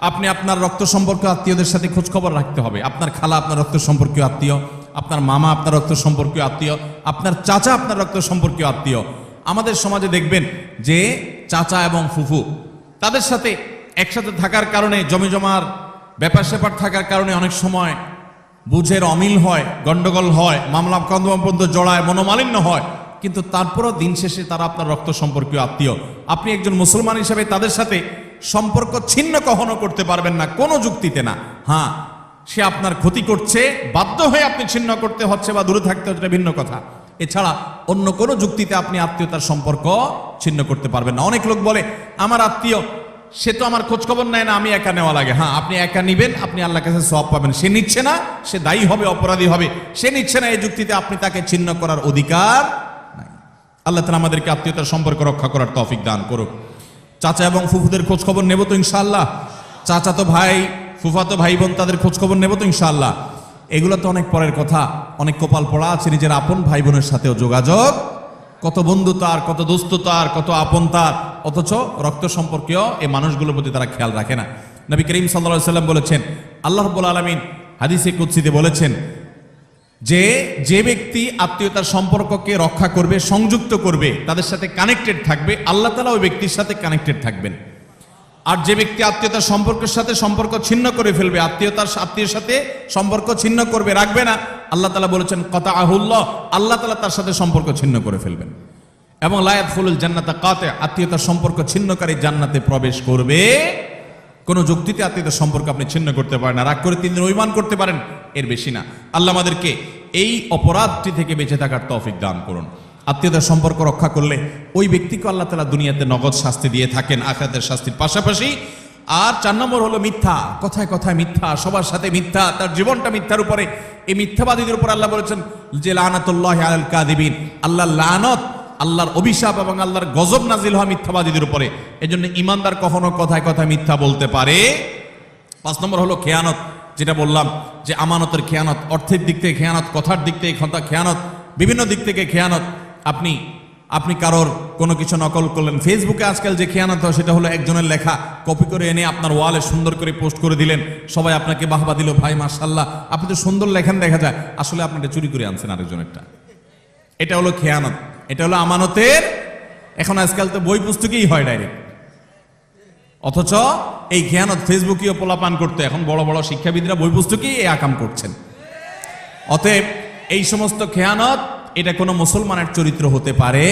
আপনি আপনার রক্ত সম্পর্ক আত্মীয়দের সাথে খোঁজ খবর রাখতে হবে। আপনার খালা আপনার রক্ত সম্পর্কীয় আত্মীয়, আপনার মামা আপনার রক্ত সম্পর্কীয় আত্মীয়, আপনার চাচা আপনার রক্ত সম্পর্কীয় আত্মীয়। আমাদের সমাজে দেখবেন যে চাচা এবং ফুফু, তাদের সাথে একসাথে থাকার কারণে, জমি জমার ব্যাপার স্যাপার থাকার কারণে অনেক সময় বুঝের অমিল হয়, গন্ডগোল হয়, মামলা কন্দম পর্যন্ত জড়ায়, মনোমালিন্য হয়, কিন্তু তারপরও দিন শেষে তারা আপনার রক্ত সম্পর্কীয় আত্মীয়। আপনি একজন মুসলমান হিসেবে তাদের সাথে সম্পর্ক ছিন্ন কখনো করতে পারবেন না, কোনো যুক্তিতে না। হ্যাঁ, সে আপনার ক্ষতি করছে, বাধ্য হয়ে আপনি ছিন্ন করতে হচ্ছে বা দূরে থাকতে হচ্ছে, ভিন্ন কথা। এছাড়া অন্য কোনো যুক্তিতে আপনি আত্মীয়তার সম্পর্ক ছিন্ন করতে পারবেন না। অনেক লোক বলে আমার আত্মীয়, সে তো আমার খোঁজ খবর নেয় না, আমি একা নেওয়া লাগে। হ্যাঁ, আপনি একা নিবেন, আপনি আল্লাহর কাছে সওয়াব পাবেন। সে নিচ্ছে না, সে দায়ী হবে, অপরাধী হবে। সে নিচ্ছে না, এই যুক্তিতে আপনি তাকে ছিন্ন করার অধিকার নাই। আল্লাহ তাআলা আমাদেরকে আত্মীয়তার সম্পর্ক রক্ষা করার তৌফিক দান করুক। চাচা এবং ফুফুদের খোঁজ খবর নেব তো ইনশাআল্লাহ? চাচাতো ভাই, ফুফাতো ভাই বোন, তাদের খোঁজ খবর নেব তো ইনশাআল্লাহ? এগুলো তো অনেক পরের কথা। অনেক কপাল পড়া আছে নিজের আপন ভাই বোনের সাথেও যোগাযোগ, কত বন্ধু তার, কত দোস্ত তার, কত আপন তার, অথচ রক্ত সম্পর্কীয় এই মানুষগুলোর প্রতি তারা খেয়াল রাখে না। নবী করিম সাল্লাল্লাহু আলাইহি ওয়াসাল্লাম বলেছেন, আল্লাহ রাব্বুল আলামিন হাদিসে কুদসিতে বলেছেন যে যে ব্যক্তি আত্মীয়তার সম্পর্ককে রক্ষা করবে, সংযুক্ত করবে, তাদের সাথে কানেক্টেড থাকবে, আল্লাহ তাআলা ওই ব্যক্তির সাথে কানেক্টেড থাকবেন। আর যে ব্যক্তি আত্মীয়তার সম্পর্কের সাথে সম্পর্ক ছিন্ন করে ফেলবে, আত্মীয়ের সাথে সম্পর্ক ছিন্ন করবে, রাখবে না, আল্লাহ তাআলা বলেছেন কাতাআহুল্লাহ, আল্লাহ তাআলা তার সাথে সম্পর্ক ছিন্ন করে ফেলবেন। এবং লা ইয়াদখুলুল জান্নাতা কাতি, আত্মীয়তার সম্পর্ক ছিন্নকারী জান্নাতে প্রবেশ করবে। কোনো যুক্তিতে আত্মীয়তার সম্পর্ক আপনি ছিন্ন করতে পারেন না। রাগ করে 3 দিন অভিমান করতে পারেন, এর বেশি না। আল্লাহ আমাদেরকে এই অপরাধটি থেকে বেঁচে থাকার তৌফিক দান করুন। আত্মীয়তার সম্পর্ক রক্ষা করলে ওই ব্যক্তিকে আল্লাহ তাআলা দুনিয়াতে নগদ শাস্তি দিয়ে থাকেন, আখিরাতের শাস্তির পাশাপাশি আর 4 নম্বর হলো মিথ্যা, কথায় কথায় মিথ্যা, সবার সাথে মিথ্যা, তার জীবনটা মিথ্যার উপরে। এই মিথ্যাবাদীদের উপর আল্লাহ বলেছেন যে লানাতুল্লাহি আলাল কাযিবিন, আল্লাহর লানত, আল্লাহর অভিশাপ এবং আল্লাহর গজব নাজিল হয় মিথ্যাবাদীদের উপরে। এজন্য ইমানদার কখনো কথায় কথায় মিথ্যা বলতে পারে। 5 নম্বর হলো খেয়ানত, যেটা বললাম যে আমানতের খেয়ানত, অর্থের দিক থেকে খেয়ানত, কথার দিক থেকে খেয়ানত, বিভিন্ন দিক থেকে খেয়ানত। আপনি কারোর কোনো কিছু নকল করলেন, ফেসবুকে আজকাল যে খেয়ানত হয় সেটা হলো একজনের লেখা কপি করে এনে আপনার ওয়ালে সুন্দর করে পোস্ট করে দিলেন, সবাই আপনাকে বাহবা দিল, ভাই মাশাআল্লাহ আপনি তো সুন্দর লেখেন, দেখা যায় আসলে আপনি এটা চুরি করে আনছেন আরেকজনেরটা। এটা হলো খেয়ানত, এটা হলো আমানতের। এখন আজকাল তো বই পুস্তকেই হয় ডাইরেক্ট, অথচ এই খেয়ানত ফেসবুকেও পোলাপান করতে এখন বড় বড় শিক্ষাবিদরা বই পুস্তকেই এই আকাম করছেন। অতএব এই সমস্ত খেয়ানত, এটা কোনো মুসলমানের চরিত্র হতে পারে?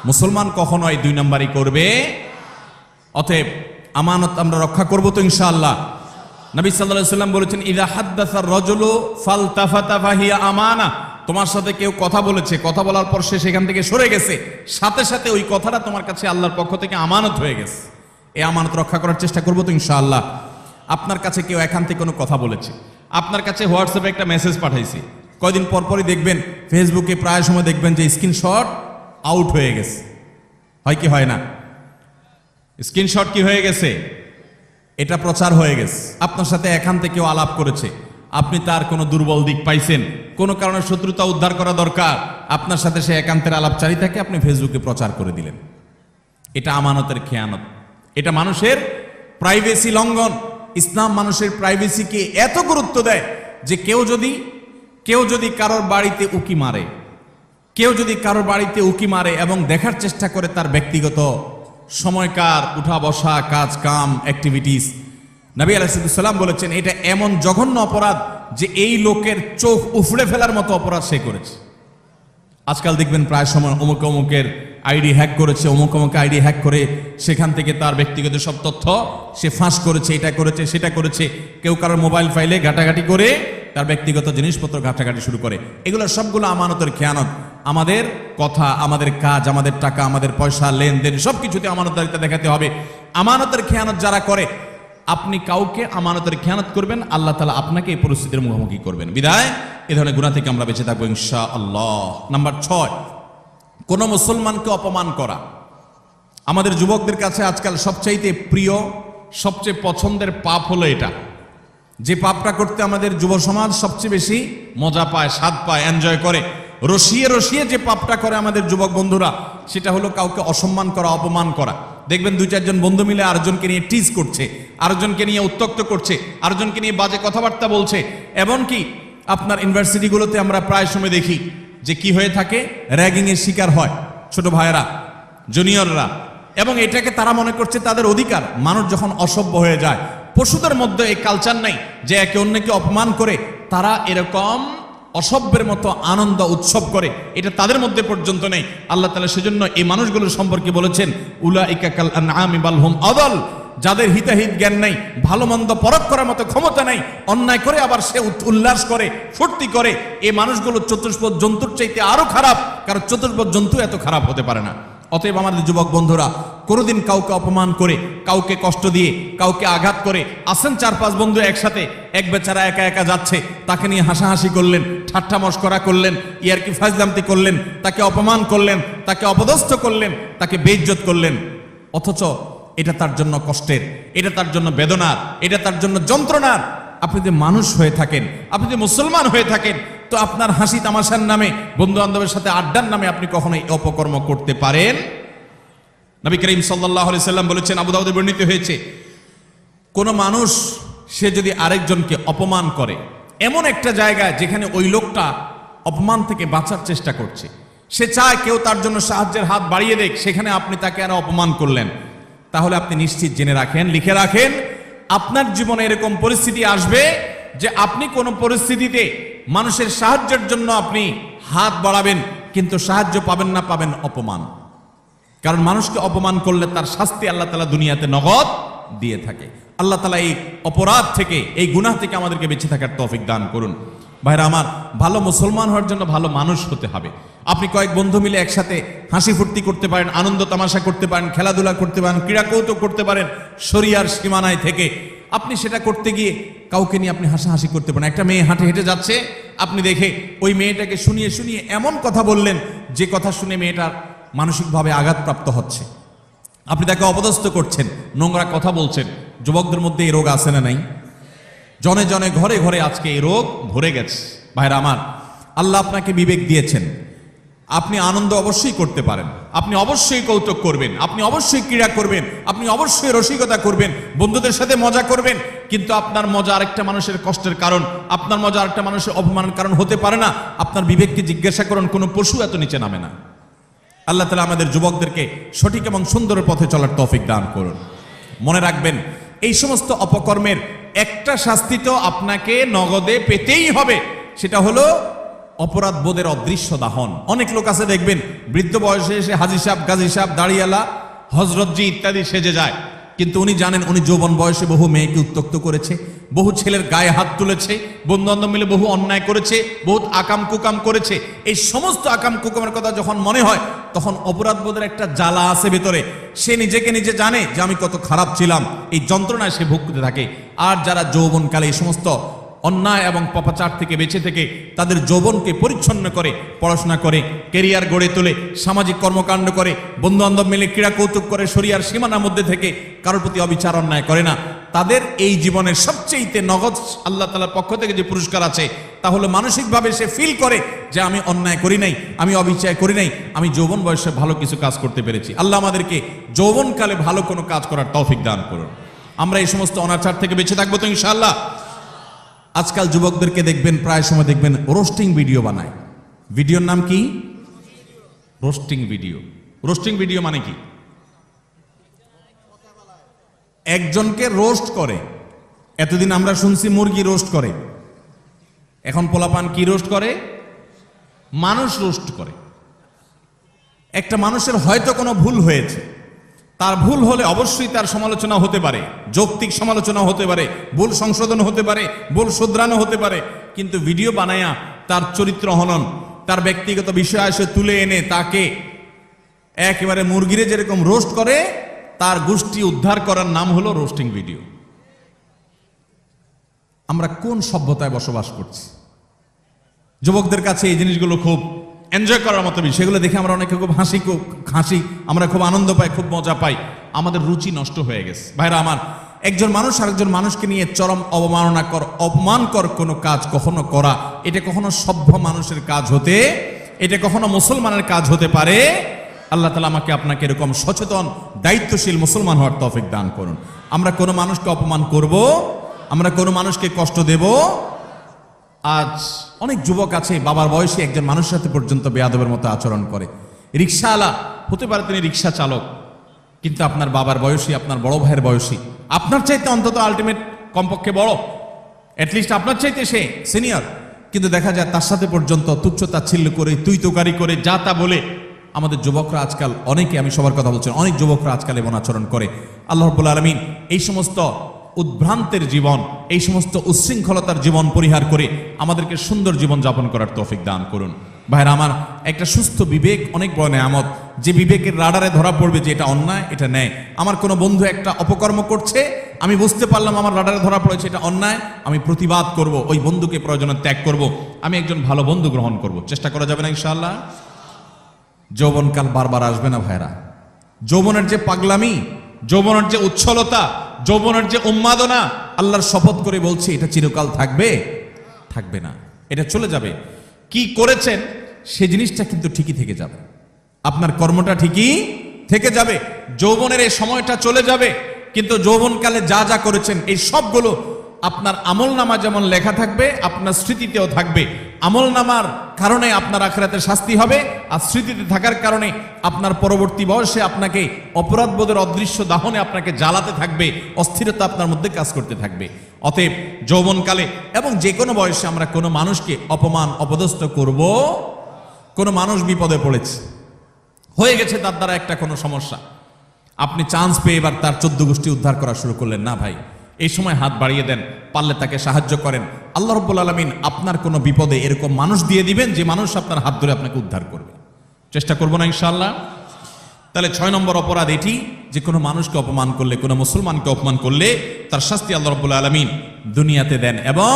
মুসলমান কখনো এই 2 নম্বরই করবে। অতএব আমানত আমরা রক্ষা করব তো ইনশাআল্লাহ। নবী সাল্লাল্লাহু আলাইহি ওয়াসাল্লাম বলেছেন ইযা হাদ্দাসা আর-রাজুলু ফালতাফাতা ফাহিয়া আমানা। তোমার সাথে কেউ কথা বলেছে, কথা বলার পর সে সেখান থেকে সরে গেছে, সাথে সাথে ওই কথাটা তোমার কাছে আল্লাহর পক্ষ থেকে আমানত হয়ে গেছে। এই আমানত রক্ষা করার চেষ্টা করব তো ইনশাআল্লাহ। আপনার কাছে কেউ একান্তে কোনো কথা বলেছে, আপনার কাছে হোয়াটসঅ্যাপে একটা মেসেজ পাঠাইছে, কয়দিন পরপরই দেখবেন ফেসবুকে প্রায় সময় দেখবেন যে স্ক্রিনশট আউট হয়ে গেছে, হয় কি হয় না? স্ক্রিনশট কি হয়ে গেছে? এটা প্রচার হয়ে গেছে। আপনার সাথে একান্তে কেউ আলাপ করেছে, আপনি তার কোনো দুর্বল দিক পাইছেন, কোনো কারণে শত্রুতা উদ্ধার করা দরকার, আপনার সাথে সে একান্তের আলাপচারিতাকে আপনি ফেসবুকে প্রচার করে দিলেন। এটা আমানতের খেয়ানত, এটা মানুষের প্রাইভেসি লঙ্ঘন। ইসলাম মানুষের প্রাইভেসিকে এত গুরুত্ব দেয় যে কেউ যদি কারোর বাড়িতে উকি মারে, এবং দেখার চেষ্টা করে তার ব্যক্তিগত সময়কার উঠা বসা, কাজ কাম, অ্যাক্টিভিটিস, নবী আলাইহিস সালাম বলেছেন এটা এমন জঘন্য অপরাধ যে এই লোকের চোখ উফড়ে ফেলার মতো অপরাধ সে করেছে। আজকাল দেখবেন প্রায় সময় অমুকের আইডি হ্যাক করেছে, অমুক আইডি হ্যাক করে সেখান থেকে তার ব্যক্তিগত সব তথ্য সে ফাঁস করেছে, এটা করেছে সেটা করেছে। কেউ কারোর মোবাইল ফাইলে ঘাটাঘাটি করে তার ব্যক্তিগত জিনিসপত্র ঘাটাঘাটি শুরু করে। এগুলো সবগুলো আমানতের খেয়ানত। আমাদের কথা, আমাদের কাজ, আমাদের টাকা, আমাদের পয়সা, লেনদেন সবকিছুতে আমানতদারিতা দেখাতে হবে। আমানতের খেয়ানত যারা করে, আপনি কাউকে আমানতের খেয়ানত করবেন, আল্লাহ তাআলা আপনাকে এই পরিস্থিতির মুখোমুখি করবেন। বিদায় এ ধরনের গুনাহ থেকে আমরা বেঁচে থাকবো ইনশাআল্লাহ। নাম্বার 6, কোন মুসলমানকে অপমান করা। আমাদের যুবকদের কাছে আজকাল সবচাইতে প্রিয়, সবচেয়ে পছন্দের পাপ হলো এটা, যে পাপটা করতে আমাদের যুব সমাজ সবচেয়ে বেশি মজা পায়, স্বাদ পায়, এনজয় করে। রসিয়ে রসিয়ে যে পাপটা করে আমাদের যুবক বন্ধুরা, সেটা হলো কাউকে অসম্মান করা, অপমান করা। দেখবেন 2-4 জন বন্ধু মিলে আরেকজনকে নিয়ে টিজ করছে, আরেকজনকে নিয়ে উত্ত্যক্ত করছে, আরেকজনকে নিয়ে বাজে কথাবার্তা বলছে। এমনকি আপনার ইউনিভার্সিটিগুলোতে আমরা প্রায় সময় দেখি যে কি হয়ে থাকে, র্যাগিং এর শিকার হয় ছোট ভাইয়েরা, জুনিয়ররা, এবং এটাকে তারা মনে করছে তাদের অধিকার। মানুষ যখন অসভ্য হয়ে যায়, পশুদের মধ্যে এই কালচার নাই যে একে অন্যকে অপমান করে তারা এরকম অসভ্যের মতো আনন্দ উৎসব করে, এটা তাদের মধ্যে পর্যন্ত নেই। আল্লাহ তাআলা সেজন্য এই মানুষগুলোর সম্পর্কে বলেছেন উলাইকা কাল আনআমি বাল হুম আদাল, যাদের হিতাহিত জ্ঞান নেই, ভালো মন্দ পরখ করার মতো ক্ষমতা নেই, অন্যায় করে আবার সে উল্লাস করে, ফুর্তি করে, এই মানুষগুলো চতুষ্পদ জন্তুর চাইতে আরো খারাপ, কারণ চতুষ্পদ জন্তু এত খারাপ হতে পারে না। অতএব আমাদের যুবক বন্ধুরা কোনোদিন কাউকে অপমান করে, কাউকে কষ্ট দিয়ে, কাউকে আঘাত করে, আসেন 4-5 বন্ধু একসাথে, এক বেচারা একা একা যাচ্ছে, তাকে নিয়ে হাসাহাসি করলেন, ঠাট্টা মশকরা করলেন, ইয়ারকি ফাজলামতি করলেন, তাকে অপমান করলেন, তাকে অপদস্থ করলেন, তাকে বেইজ্জত করলেন, অথচ এটা তার জন্য কষ্টের, এটা তার জন্য বেদনার, এটা তার জন্য যন্ত্রণার। আপনি যে মানুষ হয়ে থাকেন, আপনি যে মুসলমান হয়ে থাকেন, তো আপনার হাসি তামাশার নামে, বন্ধু বান্ধবের সাথে আড্ডার নামে আপনি কখনোই অপকর্ম করতে পারেন? নবী করিম সাল্লাল্লাহু আলাইহি সাল্লাম বলেছেন, আবু দাউদে বর্ণিত হয়েছে, কোন মানুষ সে যদি আরেকজনকে অপমান করে এমন একটা জায়গায় যেখানে ওই লোকটা অপমান থেকে বাঁচার চেষ্টা করছে, সে চায় কেউ তার জন্য সাহায্যের হাত বাড়িয়ে দেখ, সেখানে আপনি তাকে আরো অপমান করলেন, তাহলে আপনি নিশ্চিত জেনে রাখেন, লিখে রাখেন, আপনার জীবনে এরকম পরিস্থিতি আসবে যে আপনি কোন পরিস্থিতিতে মানুষের সাহায্যের জন্য আপনি হাত বাড়াবেন, কিন্তু সাহায্য পাবেন না, পাবেন অপমান। কারণ মানুষকে অপমান করলে তার শাস্তি আল্লাহ তাআলা দুনিয়াতে নগদ দিয়ে থাকে। আল্লাহ তাআলা এই অপরাধ থেকে, এই গুনাহ থেকে আমাদেরকে বেঁচে থাকার তৌফিক দান করুন। ভাইরা আমার, ভালো মুসলমান হওয়ার জন্য ভালো মানুষ হতে হবে। আপনি কয়েক বন্ধু মিলে একসাথে হাসি ফুর্তি করতে পারেন, আনন্দ তামাশা করতে পারেন, খেলাধুলা করতে পারেন, ক্রীড়া কৌতুক করতে পারেন, শরিয়ার সীমানায় থেকে আপনি সেটা করতে গিয়ে কাউকে নিয়ে আপনি হাসাহাসি করতে পারেন। একটা মেয়ে হাঁটে হেঁটে যাচ্ছে, আপনি দেখে ওই মেয়েটাকে শুনিয়ে শুনিয়ে এমন কথা বললেন যে কথা শুনে মেয়েটার মানসিকভাবে আঘাতপ্রাপ্ত হচ্ছে, আপনি তাকে অপদস্থ করছেন, নোংরা কথা বলছেন। যুবকদের মধ্যে এই রোগ আছে না নাই? জনে জনে ঘরে ঘরে আজকে এই রোগ ভরে গেছে। ভাইরা আমার, আল্লাহ আপনাকে বিবেক দিয়েছেন, আপনি আনন্দ অবশ্যই করতে পারেন, আপনি অবশ্যই কৌতুক করবেন, আপনি অবশ্যই ক্রীড়া করবেন, আপনি অবশ্যই রসিকতা করবেন, বন্ধুদের সাথে মজা করবেন, কিন্তু আপনার মজা আরেকটা মানুষের কষ্টের কারণ, আপনার মজা আরেকটা মানুষের অপমানের কারণ হতে পারে না। আপনার বিবেককে জিজ্ঞাসা করুন, কোনো পশু এত নিচে নামে না। আল্লাহ তাআলা আমাদের যুবকদেরকে সঠিক এবং সুন্দর পথে চলার তৌফিক দান করুন। মনে রাখবেন, এই সমস্ত অপকর্মের একটা শাস্তি তো আপনাকে নগদে পেতেই হবে, সেটা হলো অপরাধ বোধের অদৃশ্য দাহন। অনেক লোক আছে দেখবেন, বৃদ্ধ বয়সে এসে হাজী সাহেব, গাজী সাহেব, দাড়িওয়ালা, হজরতজি ইত্যাদি সেজে যায়, কিন্তু উনি জানেন উনি যৌবন বয়সে বহু মেয়েকে উত্ত্যক্ত করেছে, বহু ছেলের গায়ে হাত তুলেছে, বন্ধু বান্ধব মিলে বহু অন্যায় করেছে, বহুত আকাম কুকাম করেছে। এই সমস্ত আকাম কুকামের কথা যখন মনে হয়, তখন অপরাধ বোধের একটা জ্বালা আছে ভেতরে, সে নিজেকে নিজে জানে যে আমি কত খারাপ ছিলাম, এই যন্ত্রণায় সে ভুগতে থাকে। আর যারা যৌবনকালে এই সমস্ত অন্যায় এবং পাপাচার থেকে বেঁচে থেকে তাদের যৌবনকে পরিচ্ছন্ন করে, পড়াশোনা করে, কেরিয়ার গড়ে তোলে, সামাজিক কর্মকাণ্ড করে, বন্ধু বান্ধব মিলে ক্রীড়া কৌতুক করে, শরিয়ার সীমানার মধ্যে থেকে কারোর প্রতি অবিচার অন্যায় করে না, তাদের এই জীবনের সবচেয়ে নগদ আল্লাহ তাআলার পক্ষ থেকে যে পুরস্কার আছে, তাহলে মানসিকভাবে সে ফিল করে যে আমি অন্যায় করি নাই, আমি অবিচার করি নাই, আমি যৌবন বয়সে ভালো কিছু কাজ করতে পেরেছি। আল্লাহ আমাদেরকে যৌবনকালে ভালো কোনো কাজ করার তৌফিক দান করুন। আমরা এই সমস্ত অনাচার থেকে বেঁচে থাকবো তো ইনশাআল্লাহ। আজকাল যুবকদেরকে দেখবেন, প্রায় সময় দেখবেন রোস্টিং ভিডিও বানায়। ভিডিওর নাম কি? Roasting video. রোস্টিং ভিডিও মানে কি? একজনকে রোস্ট করে। এতদিন আমরা শুনছি মুরগি রোস্ট করে, এখন পোলাপান কি রোস্ট করে? মানুষ রোস্ট করে। একটা মানুষের হয়তো কোনো ভুল হয়েছে, তার ভুল হলে অবশ্যই তার সমালোচনা হতে পারে, যৌক্তিক সমালোচনা হতে পারে, ভুল সংশোধন হতে পারে, ভুল শুধরানো হতে পারে, কিন্তু ভিডিও বানায়া তার চরিত্র হনন, তার ব্যক্তিগত বিষয় এসে তুলে এনে তাকে একেবারে মুরগিরে যেরকম রোস্ট করে, তার গোষ্ঠী উদ্ধার করার নাম হলো রোস্টিং ভিডিও। আমরা কোন সভ্যতায় বসবাস করছি? যুবকদের কাছে এই জিনিসগুলো খুব এনজয় করার মতো বিষয়। সেগুলো দেখে আমরা অনেকে খুব হাসি, আমরা খুব আনন্দ পাই, খুব মজা পাই। আমাদের রুচি নষ্ট হয়ে গেছে। ভাইরা আমার, একজন মানুষ আরেকজন মানুষকে নিয়ে চরম অপমানকর কোনো কাজ কখনো করা, এটা কখনো সভ্য মানুষের কাজ হতে, এটা কখনো মুসলমানের কাজ হতে পারে। আল্লাহ তাআলা আমাকে আপনাকে এরকম সচেতন দায়িত্বশীল মুসলমান হওয়ার তৌফিক দান করুন। আমরা কোনো মানুষকে অপমান করব, আমরা কোনো মানুষকে কষ্ট দেব। আজ অনেক যুবক আছে বাবার বয়সী একজন মানুষের সাথে পর্যন্ত বেয়াদবের মতো আচরণ করে। রিক্সাওয়ালা হতে পারে, তিনি রিক্সা চালক, কিন্তু আপনার বাবার বয়সী, আপনার বড় ভাইয়ের বয়সী, আপনার চাইতে অন্তত আলটিমেট কমপক্ষে বড়, অ্যাটলিস্ট আপনার চাইতে সে সিনিয়র, কিন্তু দেখা যায় তার সাথে পর্যন্ত তুচ্ছ তাচ্ছিল্য করে, তুই তোকারি করে, যা তা বলে। আমাদের যুবকরা আজকাল অনেকে, আমি সবার কথা বলছি, অনেক যুবকরা আজকাল এমন আচরণ করে। আল্লাহ রাব্বুল আলামিন এই সমস্ত উদ্ভ্রান্তের জীবন, এই সমস্ত উচ্ছৃঙ্খলতার জীবন পরিহার করে আমাদেরকে সুন্দর জীবন যাপন করার তৌফিক দান করুন। ভাইরা আমার, একটা সুস্থ বিবেক অনেক বড় নেয়ামত, যে বিবেকের রাডারে ধরা পড়বে যে এটা অন্যায়, এটা ন্যায়। আমার কোনো বন্ধু একটা অপকর্ম করছে, আমি বুঝতে পারলাম আমার রাডারে ধরা পড়েছে এটা অন্যায়, আমি প্রতিবাদ করব, ওই বন্ধুকে প্রয়োজনে ত্যাগ করব, আমি একজন ভালো বন্ধু গ্রহণ করব। চেষ্টা করা যাবে না ইনশাআল্লাহ? যৌবনকাল বারবার আসবে না ভাইরা। যৌবনের যে পাগলামি, যৌবনের যে উচ্ছলতা, যৌবনের যে উন্মাদনা, আল্লাহর শপথ করে বলছি এটা চিরকাল থাকবে? থাকবে না, এটা চলে যাবে। কি করেছেন সে জিনিসটা কিন্তু ঠিকই থেকে যাবে, আপনার কর্মটা ঠিকই থেকে যাবে। যৌবনের এই সময়টা চলে যাবে, কিন্তু যৌবনকালে যা যা করেছেন এই সবগুলো আপনার আমলনামা যেমন লেখা থাকবে, আপনার স্মৃতিতেও থাকবে। আমলনামার কারণে আপনার আখিরাতের শাস্তি হবে, আর স্মৃতিতে থাকার কারণে আপনার পরবর্তী বয়সে আপনাকে অপরাধবোধের অদৃশ্য দাহনে আপনাকে জ্বালাতে থাকবে, অস্থিরতা আপনার মধ্যে কাজ করতে থাকবে। অতএব যৌবনকালে এবং যে কোনো বয়সে আমরা কোনো মানুষকে অপমান অপদস্থ করব। কোনো মানুষ বিপদে পড়েছে, হয়ে গেছে তার দ্বারা একটা কোনো সমস্যা, আপনি চান্স পেয়ে এবার তার 14 গোষ্ঠী উদ্ধার করা শুরু করলেন না। ভাই, এই সময় হাত বাড়িয়ে দেন, পারলে তাকে সাহায্য করেন। আল্লাহ রাব্বুল আলামিন আপনার কোনো বিপদে এরকম মানুষ দিয়ে দিবেন যে মানুষ আপনার হাত ধরে আপনাকে উদ্ধার করবে। চেষ্টা করব না ইনশাআল্লাহ? তাহলে 6 নম্বর অপরাধ এটি যে কোনো মানুষকে অপমান করলে, কোনো মুসলমানকে অপমান করলে তার শাস্তি আল্লাহ রাব্বুল আলামিন দুনিয়াতে দেন। এবং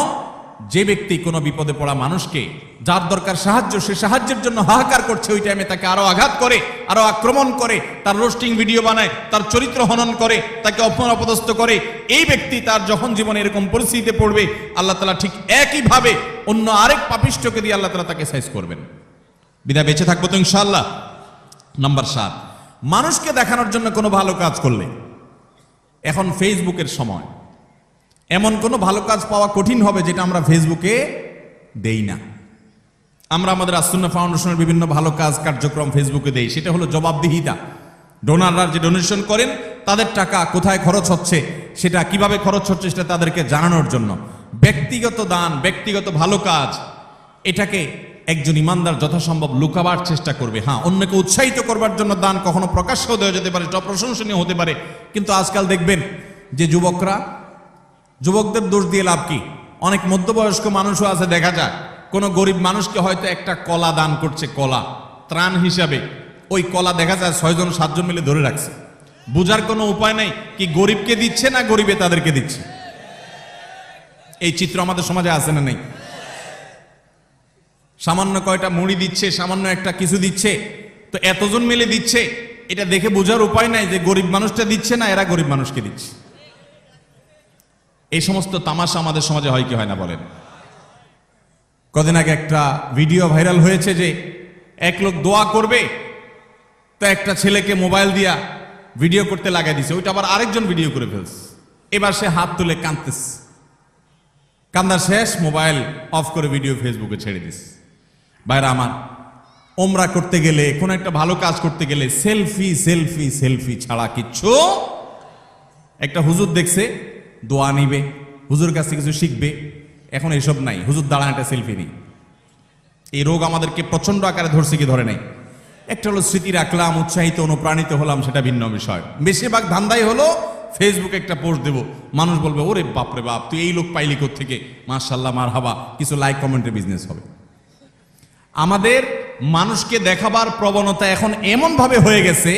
যে ব্যক্তি কোনো বিপদে পড়া মানুষকে, যার দরকার সাহায্য, সে সাহায্যের জন্য হাহাকার করছে, ওই টাইমে তাকে আরো আঘাত করে, আরো আক্রমণ করে, তার রোস্টিং ভিডিও বানায়, তার চরিত্র হনন করে, তাকে অপমান অপদস্থ করে, এই ব্যক্তি তার যখন জীবনে এরকম পরিস্থিতিতে পড়বে, আল্লাহ তাআলা ঠিক একইভাবে অন্য আরেক পাপিষ্ঠকে দিয়ে আল্লাহ তাআলা তাকে সাইজ করবেন। বিদায় বেঁচে থাকবো তো ইনশাআল্লাহ। নাম্বার 7, মানুষকে দেখানোর জন্য কোনো ভালো কাজ করলে, এখন ফেসবুকের সময়, এমন কোনো ভালো কাজ পাওয়া কঠিন হবে যেটা আমরা ফেসবুকে দেই না। আমরা আমাদের আসুন্নাহ ফাউন্ডেশনের বিভিন্ন ভালো কাজ কার্যক্রম ফেসবুকে দেই, সেটা হলো জবাবদিহিতা। ডোনাররা যে ডোনেশন করেন তাদের টাকা কোথায় খরচ হচ্ছে, সেটা কিভাবে খরচ হচ্ছে, সেটা তাদেরকে জানানোর জন্য। ব্যক্তিগত দান, ব্যক্তিগত ভালো কাজ, এটাকে একজন ইমানদার যথাসম্ভব লুকাবার চেষ্টা করবে। হ্যাঁ, অন্যকে উৎসাহিত করবার জন্য দান কখনো প্রকাশ্যও দেওয়া যেতে পারে, প্রশংসনীয় হতে পারে। কিন্তু আজকাল দেখবেন যে যুবকদের দোষ দিয়ে লাভ কি? অনেক মধ্যবয়স্ক মানুষও আছে, দেখা যায় কোনো গরিব মানুষকে হয়তো একটা কলা দান করছে, কলা ত্রাণ হিসাবে। ওই কলা দেখা যায় 6 জন 7 জন মিলে ধরে রাখছে। বুঝার কোনো উপায় নেই কি গরিবকে দিচ্ছে না গরিবে তাদেরকে দিচ্ছে। এই চিত্র আমাদের সমাজে আছে না নেই? সামান্য কয়টা মুড়ি দিচ্ছে, সামান্য একটা কিছু দিচ্ছে, তো এতজন মিলে দিচ্ছে, এটা দেখে বোঝার উপায় নাই যে গরিব মানুষটা দিচ্ছে না এরা গরিব মানুষকে দিচ্ছে। এই সমস্ত তামাশা আমাদের সমাজে হয় কি হয় না বলেন? কদিন আগে একটা ভিডিও ভাইরাল হয়েছে যে এক লোক দোয়া করবে, তো একটা ছেলেকে মোবাইল দিয়া ভিডিও করতে লাগাই দিছে, ওইটা আবার আরেকজন ভিডিও করে ফেলছে। এবার সে হাত তুলে কাঁদতেছে, কান্দার শেষ, মোবাইল অফ করে ভিডিও ফেসবুকে ছেড়ে দিছে। ভাইরা আমার, ওমরা করতে গেলে, কোন একটা ভালো কাজ করতে গেলে সেলফি সেলফি সেলফি ছাড়া কিচ্ছু। একটা হুজুর দেখছে দোয়া নিবে, হুজুর কাছে কিছু শিখবে, এখন এসব নাই। হুজুর দাঁড়ান একটা সেলফি নেই। এই রোগ আমাদেরকে প্রচন্ড আকারে ধরছে কি ধরে নাই? একটা হলো স্মৃতি রাখলাম, উৎসাহিত অনুপ্রাণিত হলাম, সেটা ভিন্ন বিষয়। বেশিরভাগ ধান্দাই হলো ফেসবুকে একটা পোস্ট দেব, মানুষ বলবে ওরে বাপরে বাপ, তুই এই লোক পাইলি কোত্থেকে, মাশাআল্লাহ মারহাবা, কিছু লাইক কমেন্টের বিজনেস হবে। আমাদের মানুষকে দেখাবার প্রবণতা এখন এমন ভাবে হয়ে গেছে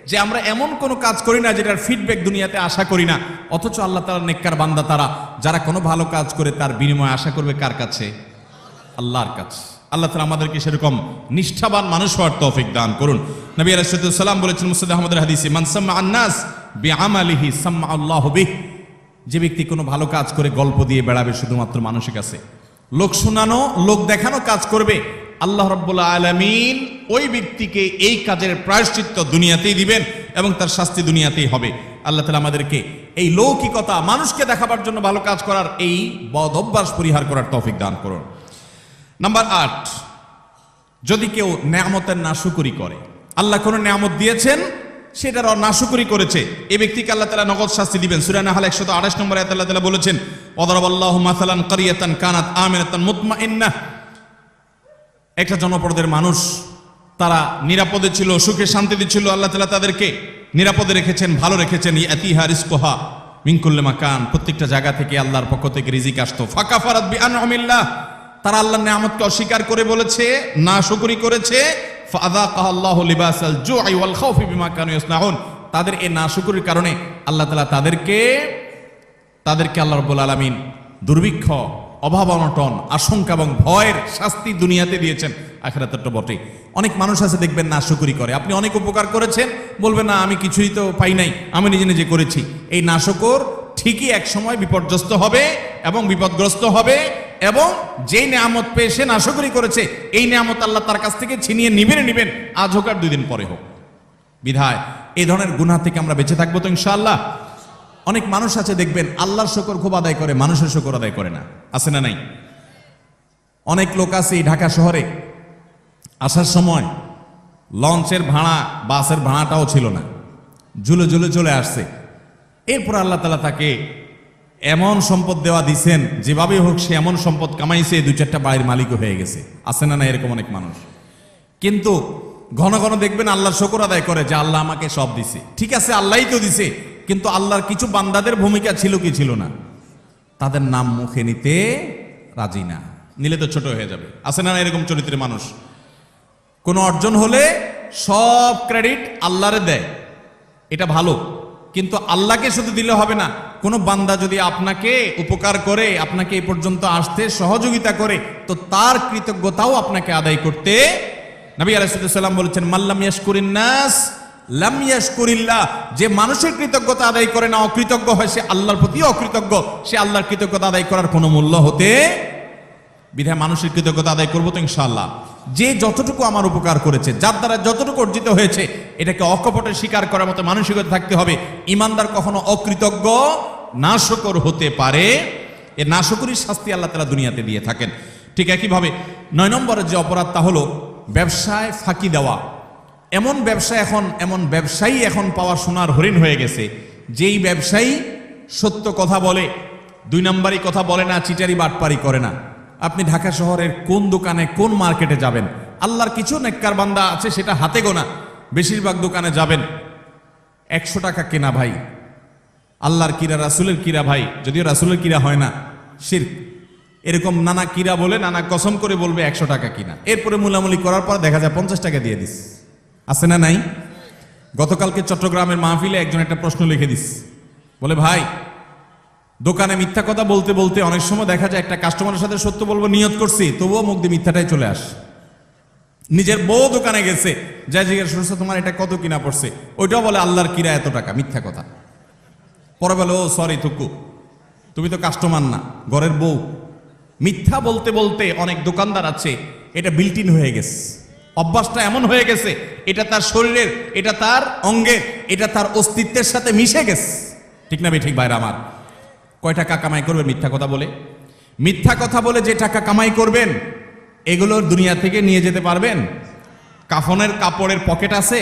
যে আমরা এমন কোনো কাজ করি না যেটার ফিডব্যাক দুনিয়াতে আশা করি না। অথচ আল্লাহ তাআলার নেককার বান্দা তারা, যারা কোনো ভালো কাজ করে তার বিনিময় আশা করবে কার কাছে? আল্লাহর কাছে। আল্লাহ তাআলা আমাদেরকে সেরকম নিষ্ঠাবান মানুষ হওয়ার তৌফিক দান করুন। নবী আলাইহিস সালাম বলেছেন মুসনাদ আহমদের হাদিসে, মান সাম্মা আন-নাস বিআমালিহি সাম্মা আল্লাহু বিহি। যে ব্যক্তি কোনো ভালো কাজ করে গল্প দিয়ে বেড়াবে শুধুমাত্র মানুষের কাছে, লোক শোনানো, লোক দেখানো কাজ করবে, আল্লাহ রাব্বুল আলামিন ওই ব্যক্তিকে এই কাজের প্রায়শ্চিত্ত দুনিয়াতেই দিবেন এবং তার শাস্তি দুনিয়াতেই হবে। আল্লাহ তাআলা আমাদেরকে এই লৌকিকতা, মানুষকে দেখাবার জন্য ভালো কাজ করার এই বদ অভ্যাস পরিহার করার তৌফিক দান করুন। নাম্বার 8, যদি কেউ নেয়ামতের নাশুকরি করে, আল্লাহ কোনো নেয়ামত দিয়েছেন সেটার নাশুকরি করেছে, এই ব্যক্তিকে আল্লাহ তাআলা নগদ শাস্তি দিবেন। সূরা নাহল 128 নম্বর আয়াতে আল্লাহ তাআলা বলেছেন, ওয়াদারাবাল্লাহু মাসালান কারিয়াতান কানাত আমিনাতান মুতমাইন্নাহ। একটা জনপদের মানুষ, তারা নিরাপদে ছিল, সুখে শান্তিতে ছিল, আল্লাহ তাআলা তাদেরকে নিরাপদে রেখেছেন, ভালো রেখেছেন। ইয়াতিহা রিজকুহা মিন কুল্লি মাকান, প্রত্যেকটা জায়গা থেকে আল্লাহর পক্ষ থেকে রিজিক আসতো। ফাকাফারাত বিআনউমিল্লাহ, তারা আল্লাহর নিয়ামতকে অস্বীকার করে বলেছে, নাশুকরি করেছে। ফাযাকাল্লাহু লিবাসাল জুই ওয়াল খাউফি বিমা কানু ইয়াসনাউন, তাদের এই নাশুকরির কারণে আল্লাহ তাআলা তাদেরকে আল্লাহ রাব্বুল আলামিন দুর্ভিক্ষ, অভাব অনটন, আশঙ্কা এবং ভয়ের শাস্তি দুনিয়াতে দিয়েছেন, আখিরাতে তো বটে। অনেক মানুষ আছে দেখবেন নাশুকরি করে, আপনি অনেক উপকার করেছেন, বলবেন না আমি কিছুই তো পাই নাই, আমি নিজে নিজে করেছি। এই নাশুকর ঠিকই এক সময় বিপর্যস্ত হবে এবং বিপদগ্রস্ত হবে, এবং যেই নিয়ামত পেয়ে সে নাশুকরি করেছে, এই নিয়ামত আল্লাহ তার কাছ থেকে ছিনিয়ে নিবেন, আজ হোক আর 2 দিন পরে হোক। বিধায় এই ধরনের গুনাহ থেকে আমরা বেঁচে থাকবো তো ইনশাআল্লাহ। অনেক মানুষ আছে দেখবেন আল্লাহর শুকর খুব আদায় করে, মানুষের শুকর আদায় করে না, আছে না নাই? অনেক লোক আছে এই ঢাকা শহরে আসার সময় লঞ্চের ভাড়া, বাসের ভাড়াটাও ছিল না, ঝুলে ঝুলে চলে আসছে। এরপর আল্লাহ তাআলা তাকে এমন সম্পদ দেওয়া দিছেন, যেভাবে হোক সে এমন সম্পদ কামাইছে, 2-4টা বাড়ির মালিকও হয়ে গেছে, আছে না না এরকম অনেক মানুষ। কিন্তু ঘন ঘন দেখবেন আল্লাহর শুকর আদায় করে যে আল্লাহ আমাকে সব দিছে। ঠিক আছে, আল্লাহই তো দিছে, কিন্তু আল্লাহর কিছু বান্দাদের ভূমিকা ছিল কি ছিল না? তাদের নাম মুখে নিতে রাজি না, নিলে তো ছোট হয়ে যাবে, আছে না এরকম চরিত্রের মানুষ। কোনো অর্জন হলে সব ক্রেডিট আল্লাহরে দেয়, এটা ভালো। কিন্তু আল্লাহকে শুধু দিলে হবে না, কোনো বান্দা যদি আপনাকে উপকার করে, আপনাকে এই পর্যন্ত আসতে সহযোগিতা করে, তো তার কৃতজ্ঞতাও আপনাকে আদায় করতে। নবী আলাইহিস সালাম বলেছেন, মাল্লাম ইয়াশকুরিন নাস লাম ইয়াশকুরিল্লাহ, যে মানুষের কৃতজ্ঞতা আদায় করে না, অকৃতজ্ঞ হয়, সে আল্লাহর প্রতি অকৃতজ্ঞ, সে আল্লাহর কৃতজ্ঞতা আদায় করার কোনো মূল্য হতে বিধায় মানুষের কৃতজ্ঞতা আদায় করবো তো ইনশাআল্লাহ। যে যতটুকু আমার উপকার করেছে, যার দ্বারা যতটুকু অর্জিত হয়েছে, এটাকে অকপটে স্বীকার করার মতো মানসিকতা থাকতে হবে। ইমানদার কখনো অকৃতজ্ঞ নাশকর হতে পারে, এ নাশকরির শাস্তি আল্লাহ তাআলা দুনিয়াতে দিয়ে থাকেন। ঠিক একইভাবে 9 নম্বরের যে অপরাধ, তা হলো ব্যবসায় ফাঁকি দেওয়া। এমন ব্যবসায়ী এখন পাওয়া সোনার হরিণ হয়ে গেছে, যেই ব্যবসায়ী সত্য কথা বলে, 2 নম্বরই কথা বলে না, চিটারি বাটপারি করে না। আপনি ঢাকা শহরের কোন দোকানে, কোন মার্কেটে যাবেন, আল্লাহর কিছু নেককার বান্দা আছে সেটা হাতে গোনা, বেশিরভাগ দোকানে যাবেন 100 টাকা কেনা ভাই, আল্লাহর কিরা, রাসূলের কিরা ভাই, যদিও রাসূলের কিরা হয় না, শিরক, এরকম নানা কিরা বলে, নানা কসম করে বলবে 100 টাকা কিনা, এরপরে মুলামুলি করার পর দেখা যায় 50 টাকা দিয়ে দিস। আছে না নাই? গতকালকে চট্টগ্রামের মাহফিলে একজন একটা প্রশ্ন লিখে দিস, বলে ভাই, দোকানে মিথ্যা কথা বলতে বলতে অনেক সময় দেখা যায় একটা কাস্টমারের সাথে সত্য বলবো নিয়ত করছি, তবুও মুখ দিয়ে মিথ্যাটাই চলে আস। নিজের বউ দোকানে গেছে, যা জিজ্ঞেস করছে তোমার এটা কত কিনা পড়ছে, ওইটাও বলে আল্লাহর কিরা এত টাকা, মিথ্যা কথা। পরে বলে, ও সরি থুকু, তুমি তো কাস্টমার না, ঘরের বউ। মিথ্যা বলতে বলতে অনেক দোকানদার আছে, এটা বিল্ট ইন হয়ে গেছে, অভ্যাসটা এমন হয়ে গেছে, এটা তার শরীরের, এটা তার অঙ্গের, এটা তার অস্তিত্বের সাথে মিশে গেছে। ঠিক না ঠিক ভাইরা আমার? কয় টাকা কামাই করবেন মিথ্যা কথা বলে? মিথ্যা কথা বলে যে টাকা কামাই করবেন, এগুলো দুনিয়া থেকে নিয়ে যেতে পারবেন? কাফনের কাপড়ের পকেট আছে?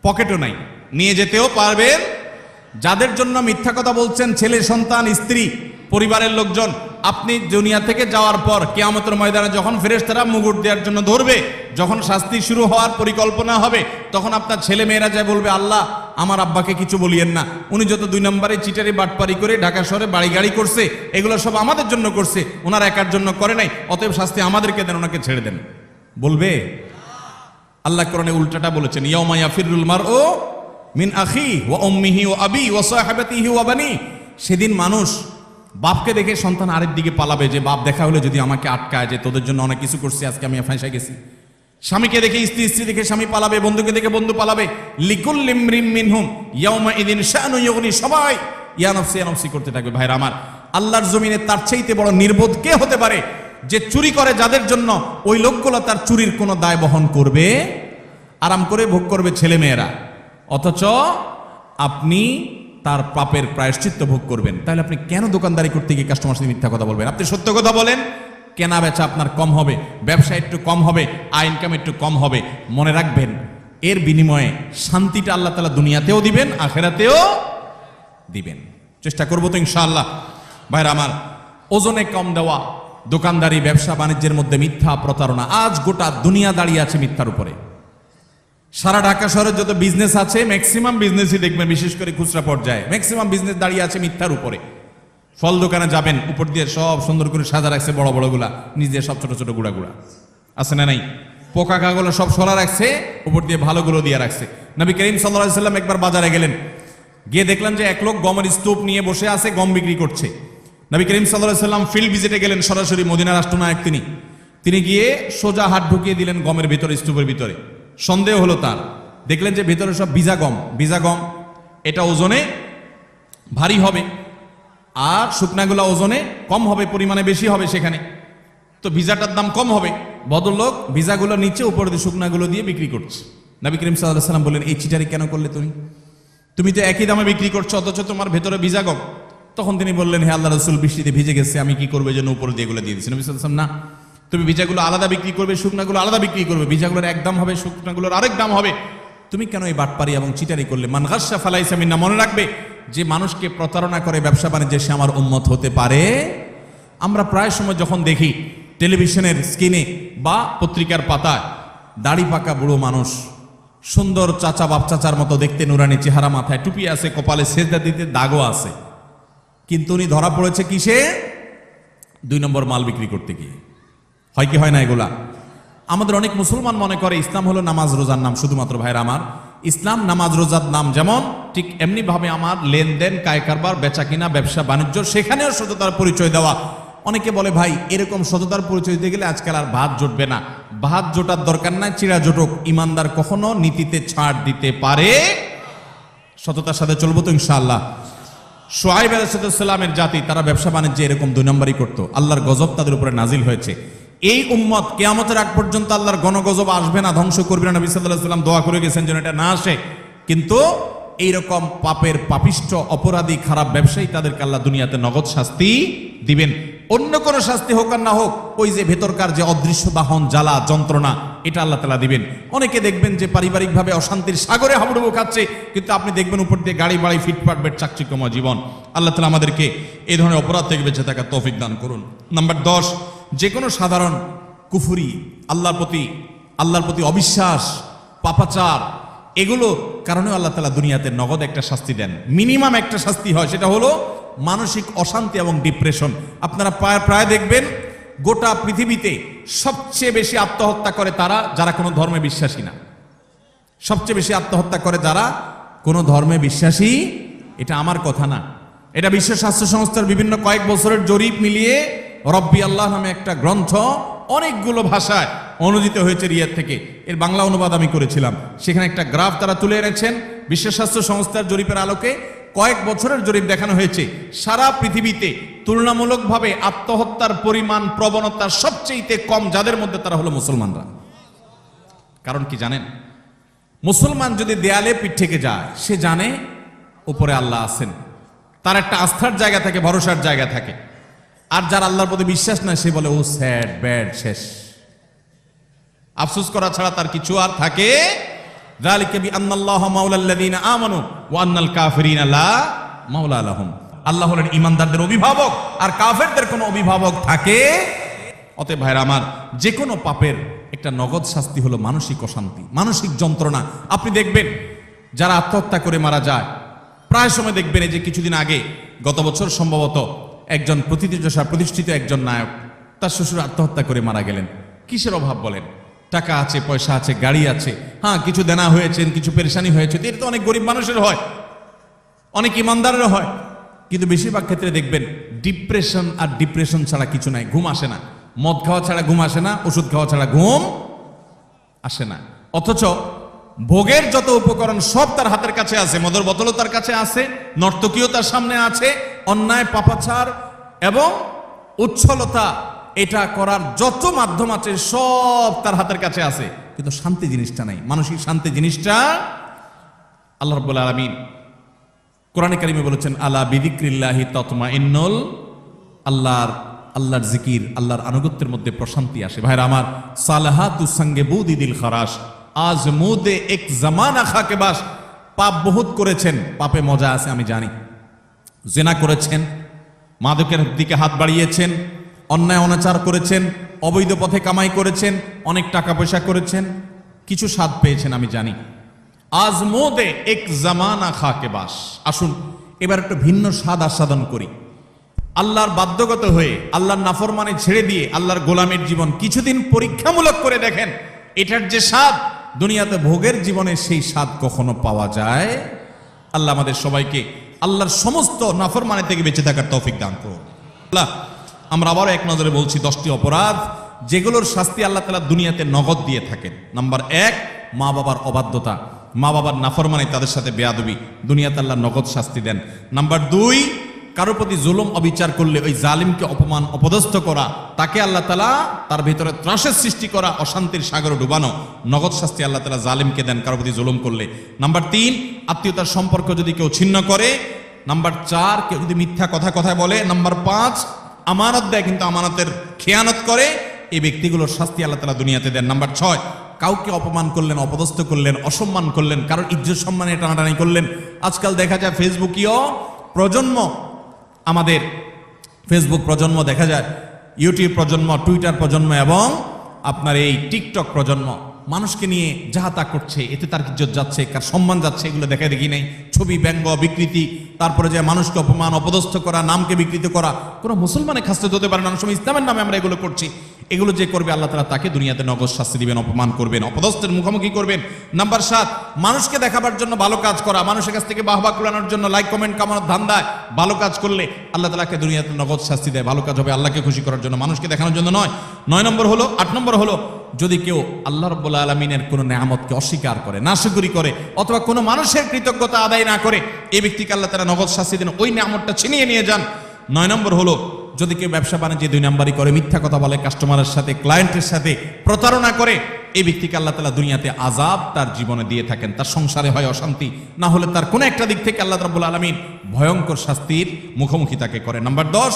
পকেটও নাই। নিয়ে যেতেও পারবেন? যাদের জন্য মিথ্যা কথা বলছেন, ছেলে সন্তান, স্ত্রী, পরিবারের লোকজন, আপনি দুনিয়া থেকে যাওয়ার পর কিয়ামতের ময়দানে যখন ফেরেশতারা মুকুট দেওয়ার জন্য ধরবে, যখন শাস্তি শুরু হওয়ার পরিকল্পনা হবে, তখন আপনার ছেলে মেয়েরা যায় বলবে, আল্লাহ আমার আব্বাকে কিছু বলিয়েন না, উনি যত 2 নম্বরে চিটারি বাটপারি করে ঢাকা শহরে বাড়ি গাড়ি করছে, এগুলো সব আমাদের জন্য করছে, ওনার একার জন্য করে নাই, অতএব শাস্তি আমাদেরকে দেন, ওনাকে ছেড়ে দেন। বলবে? আল্লাহ কোরআনে উল্টাটা বলেছেন, ইয়াউমা ইয়াফিরুল মারউ মিন আখি ওয়া উম্মিহি ওয়া আবি ওয়া সাহিবাতিহি ওয়া বানি। সেদিন মানুষ বাপকে দেখে সন্তান আরেক দিকে পালাবে, যে বাপ দেখা হলে যদি আমাকে আটকায়, যে তোদের জন্য অনেক কিছু করছি, আজকে আমি ফাঁসা গেছি। স্বামীকে দেখে স্ত্রী, স্ত্রী দেখে স্বামী পালাবে, বন্ধুকে দেখে বন্ধু পালাবে। লিকুল্লি ইমরিম মিনহুম ইয়াউমা ইদিন শানু ইউগনি, সবাই ইয়া নফসি করতে থাকবে। ভাইরা আমার, আল্লাহর জমিনে তার চাইতে বড় নির্বোধ কে হতে পারে, যে চুরি করে যাদের জন্য, ওই লোকগুলো তার চুরির কোনো দায় বহন করবে, আরাম করে ভোগ করবে ছেলে মেয়েরা, অথচ আপনি তার পাপের প্রায়শ্চিত্ত ভোগ করবেন। তাহলে আপনি কেন দোকানদারি করতে গিয়ে কাস্টমার সাথে মিথ্যা কথা বলবেন? আপনি সত্য কথা বলেন, কেনা বেচা আপনার কম হবে, ব্যবসা একটু কম হবে, আয় ইনকাম একটু কম হবে। মনে রাখবেন, এর বিনিময়ে শান্তিটা আল্লাহ তাআলা দুনিয়াতেও দিবেন, আখিরাতেও দিবেন। চেষ্টা করবো তো ইনশাআল্লাহ। ভাইরা আমার, ওজনে কম দেওয়া, দোকানদারি, ব্যবসা বাণিজ্যের মধ্যে মিথ্যা, প্রতারণা, আজ গোটা দুনিয়া দাঁড়িয়ে আছে মিথ্যার উপরে। সারা ঢাকা শহরে যত বিজনেস আছে, ম্যাক্সিমাম বিজনেসই দেখবেন, বিশেষ করে খুচরা পর্যায়ে ম্যাক্সিমাম বিজনেস দাঁড়িয়ে আছে মিথ্যার উপরে। ফল দোকানে যাবেন, উপর দিয়ে সব সুন্দর করে সাজা রাখছে, বড় বড় গুলা, নিচ দিয়ে সব ছোট ছোট গুড়া গুড়া আছে না নাই? পোকা কাগুলো সব সরা রাখছে, উপর দিয়ে ভালোগুলো দিয়ে রাখছে। নবী করিম সাল্লাল্লাহু আলাইহি সাল্লাম একবার বাজারে গেলেন, গিয়ে দেখলেন যে এক লোক গমের স্তূপ নিয়ে বসে আছে, গম বিক্রি করছে। নবী করিম সাল্লাল্লাহু আলাইহি সাল্লাম ফিল্ড ভিজিটে গেলেন, সরাসরি মদিনার রাষ্ট্রনায়ক তিনি গিয়ে সোজা হাত ঢুকিয়ে দিলেন গমের ভিতরে, স্তূপের ভিতরে। সন্দেহ হলো তার, দেখলেন যে ভিতরে সব ভিজা গম, এটা ওজনে ভারী হবে, আর শুকনাগুলো ওজনে কম হবে, পরিমাণে বেশি হবে সেখানে, তো ভিজাটার দাম কম হবে। ভদ্রলোক ভিজাগুলো নিচে, উপর দিয়ে শুকনাগুলো দিয়ে বিক্রি করছে। নবী করিম সাল্লাল্লাহু আলাইহি সাল্লাম বললেন, এই চিটারি কেন করলে তুমি তো একই দামে বিক্রি করছো, অথচ তোমার ভেতরে ভিজা গম। তখন তিনি বললেন, হে আল্লাহ রাসূল, বৃষ্টিতে ভিজে গেছে, আমি কি করবো, যেন উপর দিয়ে এগুলো দিয়ে দিচ্ছি। নবী সাল্লাল্লাহু আলাইহি সাল্লাম, না, তুমি ভিজাগুলো আলাদা বিক্রি করবে, শুকনাগুলো আলাদা বিক্রি করবে, ভিজাগুলোর এক দাম হবে, শুকনাগুলোর আরেক দাম হবে। তুমি কেন এই বাটপারি এবং চিটারি করলে? মান গাসসা ফালাইসা মিন্না। মনে রাখবে, যে মানুষকে প্রতারণা করে ব্যবসা বাণিজ্যে, সে আমার উম্মত হতে পারে। আমরা প্রায় সময় যখন দেখি টেলিভিশনের স্ক্রিনে বা পত্রিকার পাতায়, দাড়ি পাকা বুড়ো মানুষ, সুন্দর চাচা, বাপ চাচার মতো দেখতে, নুরানি চেহারা, মাথায় টুপি আছে, কপালে সেজদা দিতে দাগও আছে, কিন্তু উনি ধরা পড়েছে কিসে? 2 নম্বর মাল বিক্রি করতে গিয়ে। হয় কি হয় না এগুলা? আমাদের অনেক মুসলমান মনে করে ইসলাম হলো নামাজ রোজার নাম। শুধুমাত্র ভাইরা আমার, ইসলাম নামাজ রোজার নাম যেমন, ঠিক এমনি ভাবে আমার লেনদেন, কায় কারবার, বেচা কিনা, ব্যবসা বাণিজ্য, সেখানেও সততার পরিচয় দেওয়া। অনেকে বলে ভাই এরকম সততার পরিচয় দিতে গেলে আজকাল আর ভাত জুটবে না। ভাত জোটার দরকার নাই, চিড়া জোটক। ইমানদার কখনো নীতিতে ছাড় দিতে পারে। সততার সাথে চলবো তো ইনশাআল্লাহ। শুআয়ব আলাইহিস সালামের জাতি, তারা ব্যবসা বাণিজ্যে এরকম 2 নম্বরই করতো। আল্লাহর গজব তাদের উপরে নাজিল হয়েছে। এই উম্মত কিয়ামতের আগ পর্যন্ত আল্লাহর গণগজব আসবে না, ধ্বংস করবে না। নবী সাল্লাল্লাহু আলাইহি ওয়াসাল্লাম দোয়া করে গেছেন যেন এটা না আসে। কিন্তু এইরকম পাপের পাপিষ্ঠ অপরাধী খারাপ ব্যবসায়ী, তাদেরকে আল্লাহ দুনিয়াতে নগদ শাস্তি দিবেন। অন্য কোন শাস্তি হোক আর না হোক, ওই যে ভেতরকার যে অদৃশ্য দাহন, জ্বালা, যন্ত্রণা, এটা আল্লাহ তাআলা দিবেন। অনেকে দেখবেন যে পারিবারিকভাবে অশান্তির সাগরে হাবুডুবু খাচ্ছে, কিন্তু আপনি দেখবেন উপর দিয়ে গাড়ি বাড়ি, ফিটফাট বেট, চাকচিক্যময় জীবন। আল্লাহ তাআলা আমাদেরকে এই ধরনের অপরাধ থেকে বেঁচে থাকার তৌফিক দান করুন। নাম্বার 10, যে কোনো সাধারণ কুফরি, আল্লাহর প্রতি অবিশ্বাস, পাপাচার, এগুলো কারণেও আল্লাহ তাআলা দুনিয়াতে নগদ একটা শাস্তি দেন। মিনিমাম একটা শাস্তি হয়, সেটা হলো মানসিক অশান্তি এবং ডিপ্রেশন। আপনারা প্রায় দেখবেন গোটা পৃথিবীতে সবচেয়ে বেশি আত্মহত্যা করে তারা যারা কোনো ধর্মে বিশ্বাসী না। সবচেয়ে বেশি আত্মহত্যা করে যারা কোনো ধর্মে বিশ্বাসী। এটা আমার কথা না, এটা বিশ্ব স্বাস্থ্য সংস্থার বিভিন্ন কয়েক বছরের জরিপ মিলিয়ে রব্বি আল্লাহ নামে একটা গ্রন্থ অনেকগুলো ভাষায় অনুদিত হয়েছে রিয়াদ থেকে। এর বাংলা অনুবাদ আমি করেছিলাম। সেখানে একটা গ্রাফ তারা তুলে এনেছেন। বিশ্ব স্বাস্থ্য সংস্থার জরিপের আলোকে কয়েক বছরের জরিপ দেখানো হয়েছে, সারা পৃথিবীতে তুলনামূলকভাবে আত্মহত্যার পরিমাণ, প্রবণতা সবচেয়ে কম যাদের মধ্যে, তারা হলো মুসলমানরা। কারণ কি জানেন? মুসলমান যদি দেয়ালে পিঠ থেকে যায়, সে জানে উপরে আল্লাহ আছেন, তার একটা আস্থার জায়গা থাকে, ভরসার জায়গা থাকে। আর যার আল্লাহর প্রতি বিশ্বাস নাই, সে বলে ও স্যাড, ব্যাড, শেষ। আফসোস করা ছাড়া তার কিছু আর থাকে। যালিকা বিআন্নাল্লাহা মাওলাল্লাযীনা আমানু ওয়া আন্নাল কাফিরিনা লা মাওলা লাহুম। আল্লাহ হলেন ঈমানদারদের অভিভাবক, আর কাফেরদের কোনো অভিভাবক থাকে। অতএব ভাইরা আমার, যে কোনো পাপের একটা নগদ শাস্তি হলো মানসিক অশান্তি, মানসিক যন্ত্রণা। আপনি দেখবেন যারা আত্মহত্যা করে মারা যায়, প্রায় সময় দেখবেন, এই যে কিছুদিন আগে, গত বছর সম্ভবত, একজন প্রতিষ্ঠিত একজন নায়ক, তার শ্বশুর আত্মহত্যা করে মারা গেলেন। কিসের অভাব বলেন? টাকা আছে, পয়সা আছে, গাড়ি আছে, হ্যাঁ কিছু দেনা হয়েছেন, কিছু পেরেশানি হয়েছে, এটা তো অনেক গরিব মানুষের হয়, অনেক ইমানদারেরও হয়। কিন্তু বেশিরভাগ ক্ষেত্রে দেখবেন ডিপ্রেশন, আর ডিপ্রেশন ছাড়া কিছু নাই। ঘুম আসে না, মদ খাওয়া ছাড়া ঘুম আসে না, ওষুধ খাওয়া ছাড়া ঘুম আসে না। অথচ ভোগের যত উপকরণ সব তার হাতের কাছে আছে। মদের বোতলও তার কাছে আছে, নর্তকীও তার সামনে আছে, অন্যায়, পাপাচার এবং উচ্ছলতা, এটা করার যত মাধ্যম আছে সব তার হাতের কাছে আছে, কিন্তু শান্তি জিনিসটা নাই। মানসিক শান্তি জিনিসটা আল্লাহ রাব্বুল আলামিন কোরআনে কারিমে বলেছেন, আলা বিযিক্রিল্লাহি তাতমাইন্নুল, আল্লাহর জিকির, আল্লাহর আনুগত্যের মধ্যে প্রশান্তি আসে। ভাইরা আমার, সালাহাতু সঙ্গে বুদি দিল খারাস, আজ মুদে এক জামানা খাকে বাস। পাপ বহুত করেছেন, পাপে মজা আছে আমি জানি। জিনা করেছেন, মাদকের দিকে হাত বাড়িয়েছেন, অন্যায় অনাচার করেছেন, অবৈধ পথে কামাই করেছেন, অনেক টাকা পয়সা করেছেন, কিছু স্বাদ পেয়েছেন আমি জানি। আজ মোদে এক জামানা খাকে বাস। আসুন এবার একটু ভিন্ন স্বাদ আস্বাদন করি। আল্লাহর বাধ্যগত হয়ে, আল্লাহর নাফরমানি ছেড়ে দিয়ে আল্লাহর গোলামের জীবন কিছুদিন পরীক্ষামূলক করে দেখেন। এটার যে স্বাদ, দুনিয়াতে ভোগের জীবনে সেই স্বাদ কখনো পাওয়া যায়? আল্লাহ আমাদের সবাইকে আল্লাহর সমস্ত নাফরমানি থেকে বেঁচে থাকার তৌফিক দান করুন। আল্লাহ, আমরা আবারও এক নজরে বলছি 10টি অপরাধ যেগুলোর শাস্তি আল্লাহ তাআলা দুনিয়াতে নগদ দিয়ে থাকেন। নাম্বার 1, মা বাবার অবাধ্যতা, মা বাবার নাফরমানি, তাদের সাথে বেয়াদবি, দুনিয়াতে আল্লাহ নগদ শাস্তি দেন। নাম্বার 2, কারোর প্রতি জুলুম অবিচার করলে ওই জালিমকে অপমান অপদস্থ করা, তাকে আল্লাহ তাআলা তার ভিতরে ত্রাসের সৃষ্টি করা, অশান্তির সাগরে ডুবানো, নগদ শাস্তি আল্লাহ তাআলা জালিমকে দেন কারোর প্রতি জুলুম করলে। নাম্বার 3, আত্মীয়তার সম্পর্ক যদি কেউ ছিন্ন করে। নাম্বার 4, কেউ যদি মিথ্যা কথা বলে। নাম্বার 5, আমানত দেয় কিন্তু আমানতের খেয়ানত করে, এই ব্যক্তিগুলোর শাস্তি আল্লাহ তাআলা দুনিয়াতে দেন। নাম্বার 6, কাউকে অপমান করলেন, অপদস্থ করলেন, অসম্মান করলেন, কারোর ইজ্জত সম্মানে টানাটানি করলেন। আজকাল দেখা যায় ফেসবুকীয় প্রজন্ম, আমাদের ফেসবুক প্রজন্ম দেখা যায়, ইউটিউব প্রজন্ম, টুইটার প্রজন্ম এবং আপনার এই টিকটক প্রজন্ম মানুষকে নিয়ে যাহা তা করছে, এতে তার ইজ্জত যাচ্ছে, কার সম্মান যাচ্ছে, এগুলো দেখা দেখি নেই। ছবি, ব্যঙ্গ, বিকৃতি, তারপরে যে মানুষকে অপমান অপদস্থ করা, নামকে বিকৃত করা, কোনো মুসলমানের খাসলত হতে পারে না। অনেক সময় ইসলামের নামে আমরা এগুলো করছি। এগুলো যে করবে আল্লাহ তাআলা তাকে দুনিয়াতে নগদ শাস্তি দিবেন, অপমান করবেন, অপদস্থের মুখোমুখি করবেন। নাম্বার 7, মানুষকে দেখাবার জন্য ভালো কাজ করা, মানুষের কাছ থেকে বাহবা কুড়ানোর জন্য, লাইক কমেন্ট কামানোর ধান্দায় ভালো কাজ করলে আল্লাহ তাআলাকে দুনিয়াতে নগদ শাস্তি দেয়। ভালো কাজ হবে আল্লাহকে খুশি করার জন্য, মানুষকে দেখানোর জন্য নয়। 9 নম্বর হলো, 8 নম্বর হলো, যদি কেউ আল্লাহ রাব্বুল আলামিনের কোনো নেয়ামতকে অস্বীকার করে, নাশুকরি করে, অথবা কোনো মানুষের কৃতজ্ঞতা আদায় না করে, এই ব্যক্তিকে আল্লাহ তাআলা নগদ শাস্তি দেন, ওই নেয়ামতটা ছিনিয়ে নিয়ে যান। 9 নম্বর হলো, যদি কেউ ব্যবসা বাণিজ্যে 2 নাম্বারি করে, মিথ্যা কথা বলে, কাস্টমারের সাথে, ক্লায়েন্টের সাথে প্রতারণা করে, এই ব্যক্তিকে আল্লাহ তাআলা দুনিয়াতে আযাব তার জীবনে দিয়ে থাকেন। তার সংসারে হয় অশান্তি, না হলে তার কোনো একটা দিক থেকে আল্লাহ রাব্বুল আলামিন ভয়ঙ্কর শাস্তির মুখোমুখি তাকে করে। নাম্বার 10,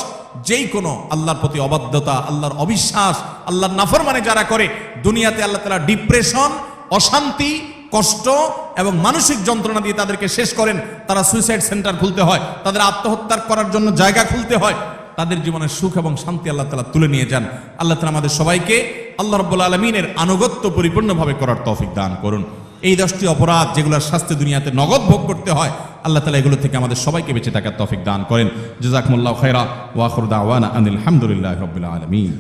যেই কোনো আল্লাহর প্রতি অবাধ্যতা, আল্লাহর অবিশ্বাস, আল্লাহর নাফরমানি যারা করে, দুনিয়াতে আল্লাহ তাআলা ডিপ্রেশন, অশান্তি, কষ্ট এবং মানসিক যন্ত্রণা দিয়ে তাদেরকে শেষ করেন। তারা সুইসাইড সেন্টার খুলতে হয়, তাদের আত্মহত্যা করার জন্য জায়গা খুলতে হয়, তাদের জীবনের সুখ এবং শান্তি আল্লাহ তাআলা তুলে নিয়ে যান। আল্লাহ তাআলা আমাদের সবাইকে আল্লাহ রাব্বুল আলামিনের আনুগত্য পরিপূর্ণভাবে করার তৌফিক দান করুন। এই 10টি অপরাধ যেগুলোর শাস্তি দুনিয়াতে নগদ ভোগ করতে হয়, আল্লাহ তাআলা এগুলো থেকে আমাদের সবাইকে বেঁচে থাকার তৌফিক দান করেন। জাযাকুমুল্লাহু খায়রা ওয়া আখিরু দাওয়ানা আনিল হামদুলিল্লাহি রাব্বিল আলামিন।